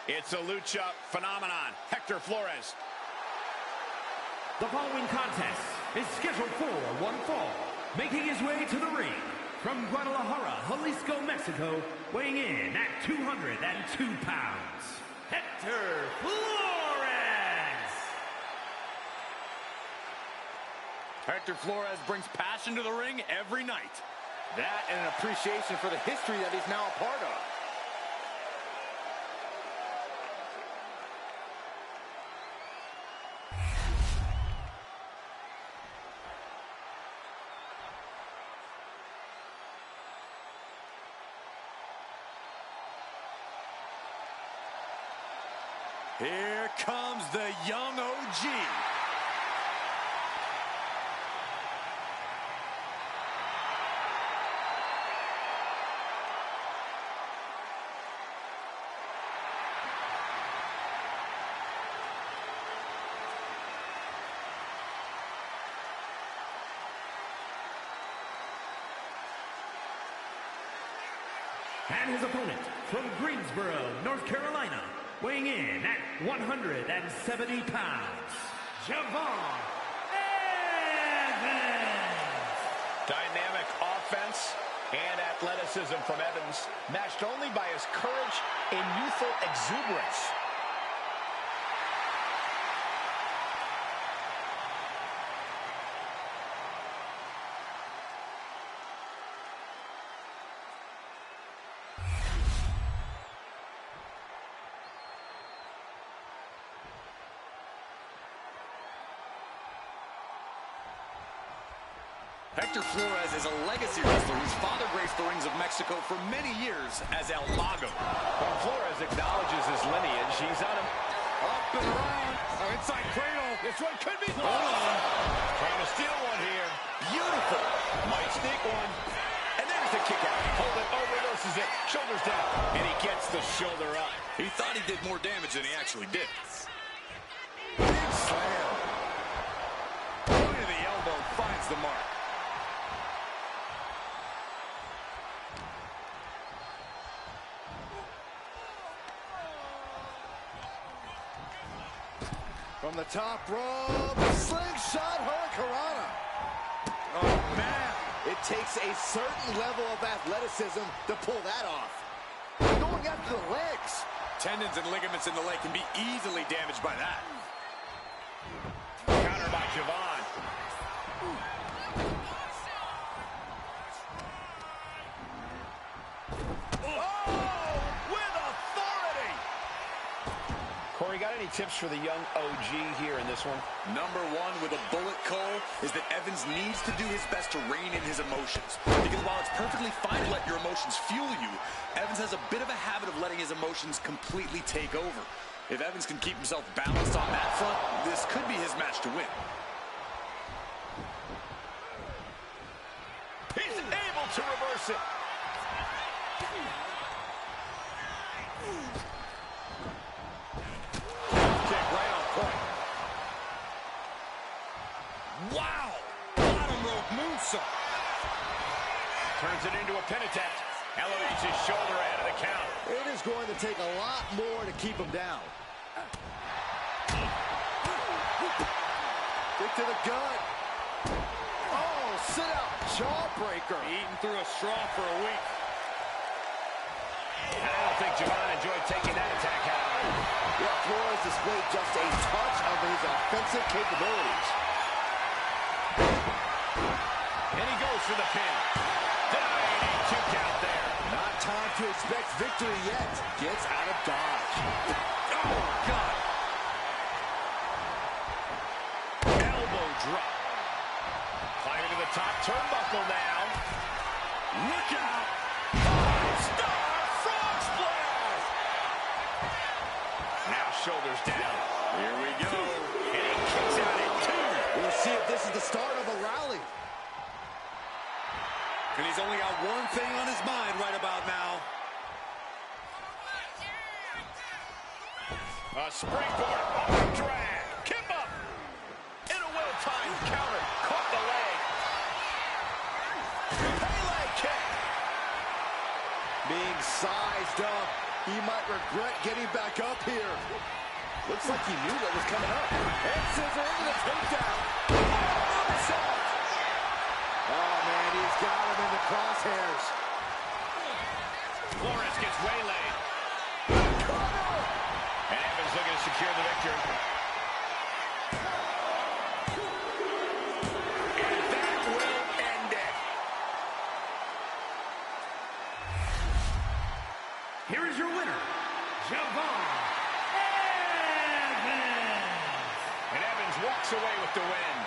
It's a lucha phenomenon. Hector Flores. The following contest is scheduled for one fall. Making his way to the ring from Guadalajara, Jalisco, Mexico, weighing in at 202 pounds, Hector Flores. Hector Flores brings passion to the ring every night. That and an appreciation for the history that he's now a part of. Here comes the young OG. And his opponent from Greensboro, North Carolina, weighing in at 170 pounds, Javon Evans. Dynamic offense and athleticism from Evans, matched only by his courage and youthful exuberance. Hector Flores is a legacy wrestler whose father graced the rings of Mexico for many years as El Mago. When Flores acknowledges his lineage, he's on him. Up and around. Inside cradle. This one could be. Hold on. Trying to steal one here. Beautiful. Might sneak one. And there's the kick out. Hold it. Oh, reverses it. Shoulders down. And he gets the shoulder up. He thought he did more damage than he actually did. Big slam. Point of the elbow finds the mark. From the top rope, slingshot hurricanrana. Oh, man. It takes a certain level of athleticism to pull that off. Going after the legs. Tendons and ligaments in the leg can be easily damaged by that. Counter by Javon. Corey, got any tips for the young OG here in this one? Number one with a bullet, Cole, is that Evans needs to do his best to rein in his emotions. Because while it's perfectly fine to let your emotions fuel you, Evans has a bit of a habit of letting his emotions completely take over. If Evans can keep himself balanced on that front, this could be his match to win. He's able to reverse it. Kick right on point. Wow! Bottom rope moonsault. Turns it into a pin attempt. Elevates his shoulder ahead of the count. It is going to take a lot more to keep him down. Kick to the gut. Oh, sit out jawbreaker. Eating through a straw for a week. I don't think Javon enjoyed taking that attack head-on. Yeah, Flores displayed just a touch of his offensive capabilities. And he goes for the pin. Denied a 2 count there. Not time to expect victory yet. Gets out of dodge. Oh, God. Elbow drop. Climbing to the top turnbuckle now. Look out. 5-star frog splash. Now shoulders down. Here we go. And he kicks out at 2. We'll see if this is the start of a rally. And he's only got one thing on his mind right about now. A springboard arm drag. Kip up. In a well-timed counter. Caught the leg. Pele kick. Being sized up, he might regret getting back up here. Looks like he knew that was coming up. And scissor into the takedown. Oh, man, he's got him in the crosshairs. Flores gets waylaid. And Evans looking to secure the victory. And that will end it. Here is your winner, Javon Evans. And Evans walks away with the win.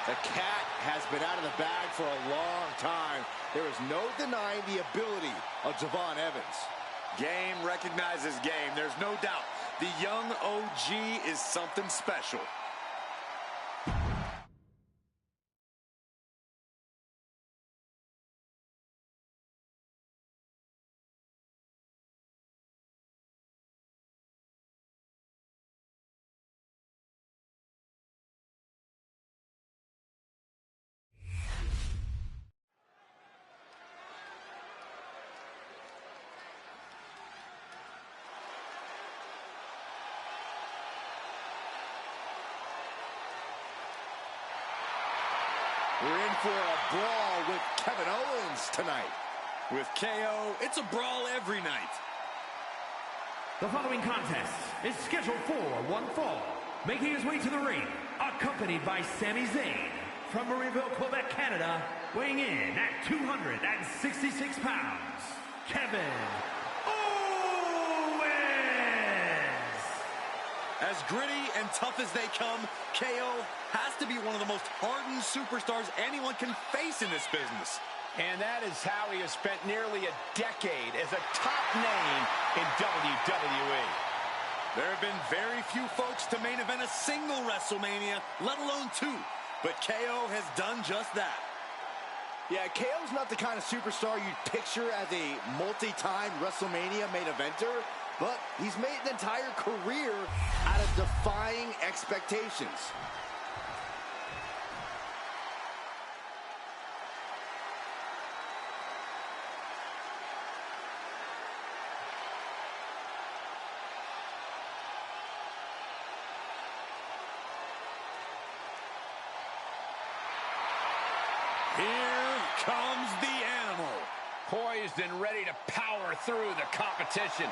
The cat has been out of the bag for a long time. There is no denying the ability of Javon Evans. Game recognizes game. There's no doubt. The young OG is something special. We're in for a brawl with Kevin Owens tonight. With KO, it's a brawl every night. The following contest is scheduled for one fall. Making his way to the ring, accompanied by Sami Zayn, from Marieville, Quebec, Canada, weighing in at 266 pounds, Kevin Owens. As gritty and tough as they come, KO has to be one of the most hardened superstars anyone can face in this business. And that is how he has spent nearly a decade as a top name in WWE. There have been very few folks to main event a single WrestleMania, let alone 2. But KO has done just that. Yeah, KO's not the kind of superstar you'd picture as a multi-time WrestleMania main eventer, but he's made an entire career out of defying expectations. Here comes the animal. Poised and ready to power through the competition.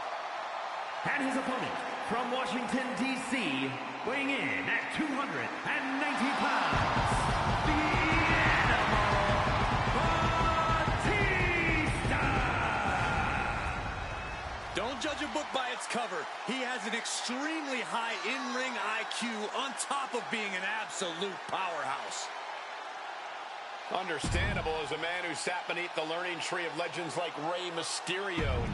And his opponent, from Washington, D.C., weighing in at 290 pounds, the Animal, Batista! Don't judge a book by its cover. He has an extremely high in-ring IQ on top of being an absolute powerhouse. Understandable as a man who sat beneath the learning tree of legends like Rey Mysterio.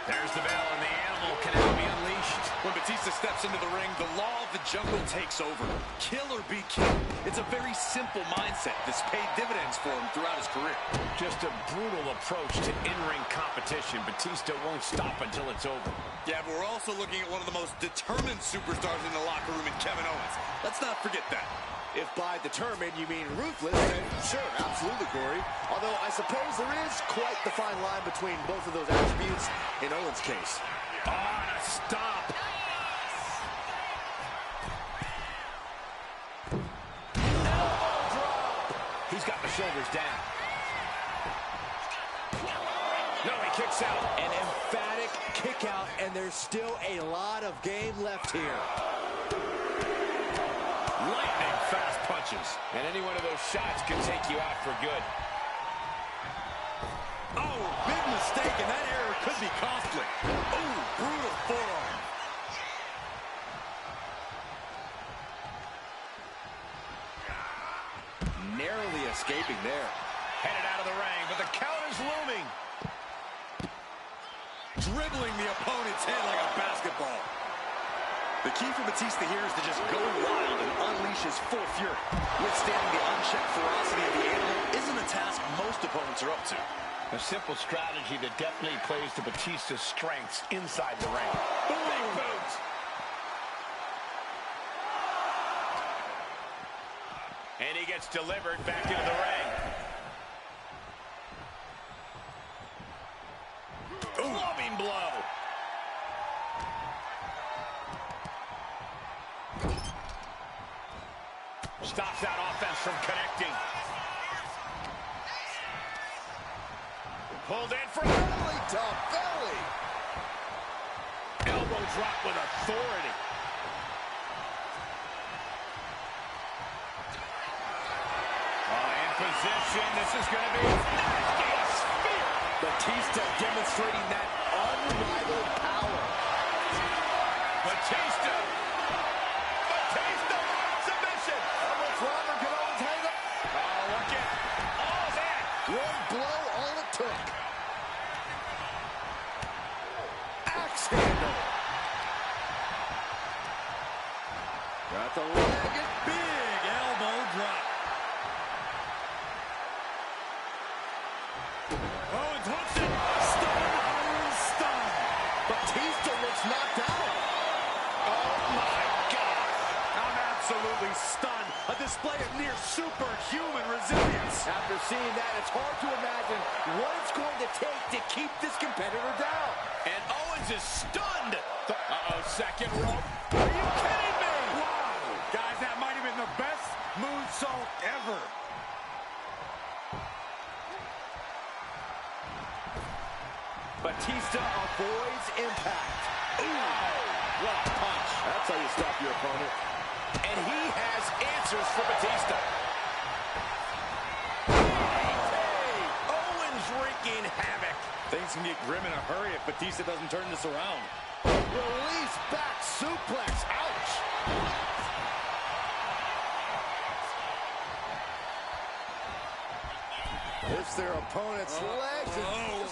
There's the bell, and the animal can now be unleashed. When Batista steps into the ring, the law of the jungle takes over. Kill or be killed. It's a very simple mindset that's paid dividends for him throughout his career. Just a brutal approach to in-ring competition. Batista won't stop until it's over. Yeah, but we're also looking at one of the most determined superstars in the locker room in Kevin Owens. Let's not forget that. If by determined you mean ruthless, then sure, absolutely, Corey. Although I suppose there is quite the fine line between both of those attributes in Owens' case. On a stop. Elbow drop. He's got the shoulders down. No, he kicks out. An emphatic kick out, and there's still a lot of game left here. Lightning fast punches. And any one of those shots can take you out for good. Oh, big mistake, and that error could be costly. Oh, brutal forearm. Narrowly escaping there. Headed out of the ring, but the count is looming. Dribbling the opponent's head like a basketball. The key for Batista here is to just go wild and unleash his full fury. Withstanding the unchecked ferocity of the animal isn't a task most opponents are up to. A simple strategy that definitely plays to Batista's strengths inside the ring. Big boots. And he gets delivered back into the ring. Clubbing blow. Stops that offense from connecting. Pulled in for Belly to belly. elbow drop with authority. In position. This is going to be nasty. A spear. Batista demonstrating that unrivaled power. Batista submission. How much longer can Owens hang up? Oh, look at all that. One blow, all it took. Axe handle. Got the leg and Big elbow drop. Owens hooks it. Stun. Owens stun. Batista looks knocked out. Oh, my God. I'm absolutely stunned. A display of near superhuman resilience. After seeing that, it's hard to imagine what it's going to take to keep this competitor down. And Owens is stunned. Uh-oh, second rope. Are you kidding me? Wow. Guys, that might have been the best moonsault ever. Batista avoids impact. Ooh, what a punch. That's how you stop your opponent. And he has answers for Batista. Hey, Owens wreaking havoc. Things can get grim in a hurry if Batista doesn't turn this around. Release back suplex. Ouch. It's their opponent's legs.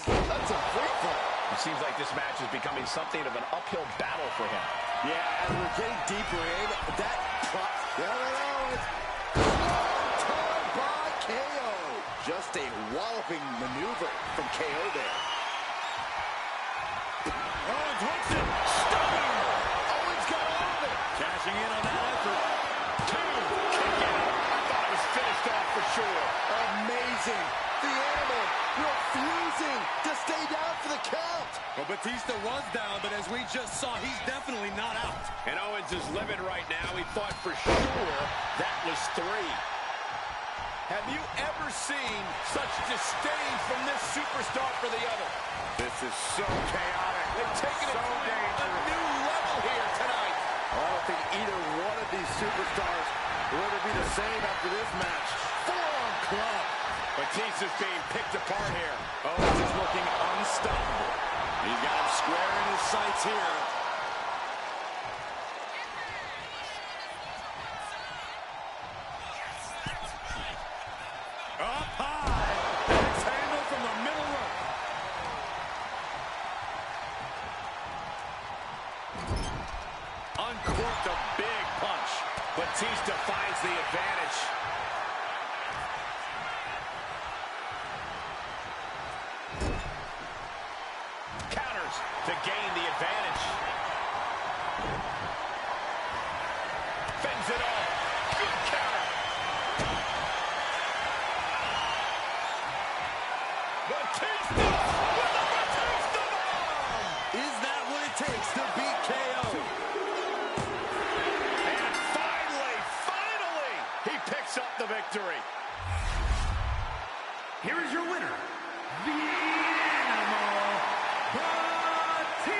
That's a free fall. It seems like this match is becoming something of an uphill battle for him. Yeah, as we're getting deeper in, that time by KO. Just a walloping maneuver from KO there. Owens hooks it. Stunning. Owens got out of it. Cashing in on that effort. Two, kick out. I thought it was finished off for sure. Amazing. The animal refusing to stay down for the count. Well, Batista was down, but as we just saw, he's definitely not out. And Owens is livid right now. He thought for sure that was three. Have you ever seen such disdain from this superstar for the other? This is so chaotic. They've taken it So to a dangerous. new level here tonight. I don't think either one of these superstars will ever be the same after this match. Forearm club. Batista's being picked apart here. Owens is looking unstoppable. He's got him square in his sights here. Up high. Axe handle from the middle rope. here is your winner, the Animal Batista.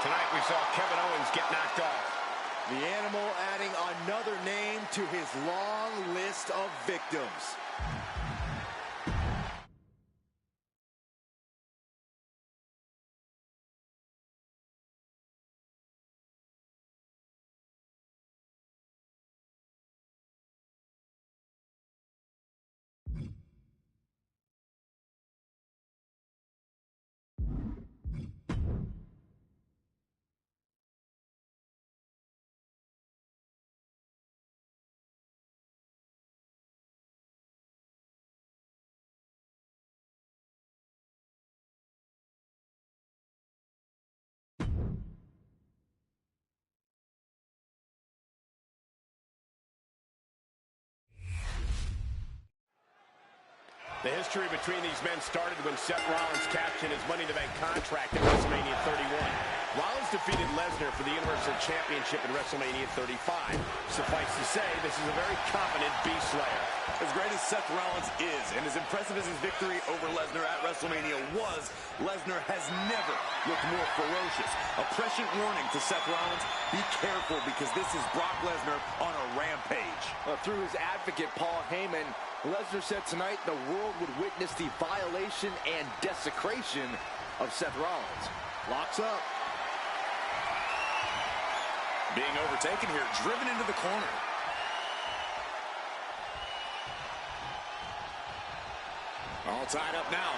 Tonight we saw Kevin Owens get knocked off. The Animal adding another name to his long list of victims. The history between these men started when Seth Rollins cashed in his Money in the Bank contract at WrestleMania 31. Rollins defeated Lesnar for the Universal Championship in WrestleMania 35. Suffice to say, this is a very competent beast slayer. As great as Seth Rollins is, and as impressive as his victory over Lesnar at WrestleMania was, Lesnar has never looked more ferocious. A prescient warning to Seth Rollins, be careful because this is Brock Lesnar on a rampage. Through his advocate, Paul Heyman, Lesnar said tonight the world would witness the violation and desecration of Seth Rollins. Locks up. Being overtaken here, driven into the corner. All tied up now.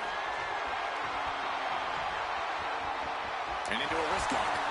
And into a wrist lock.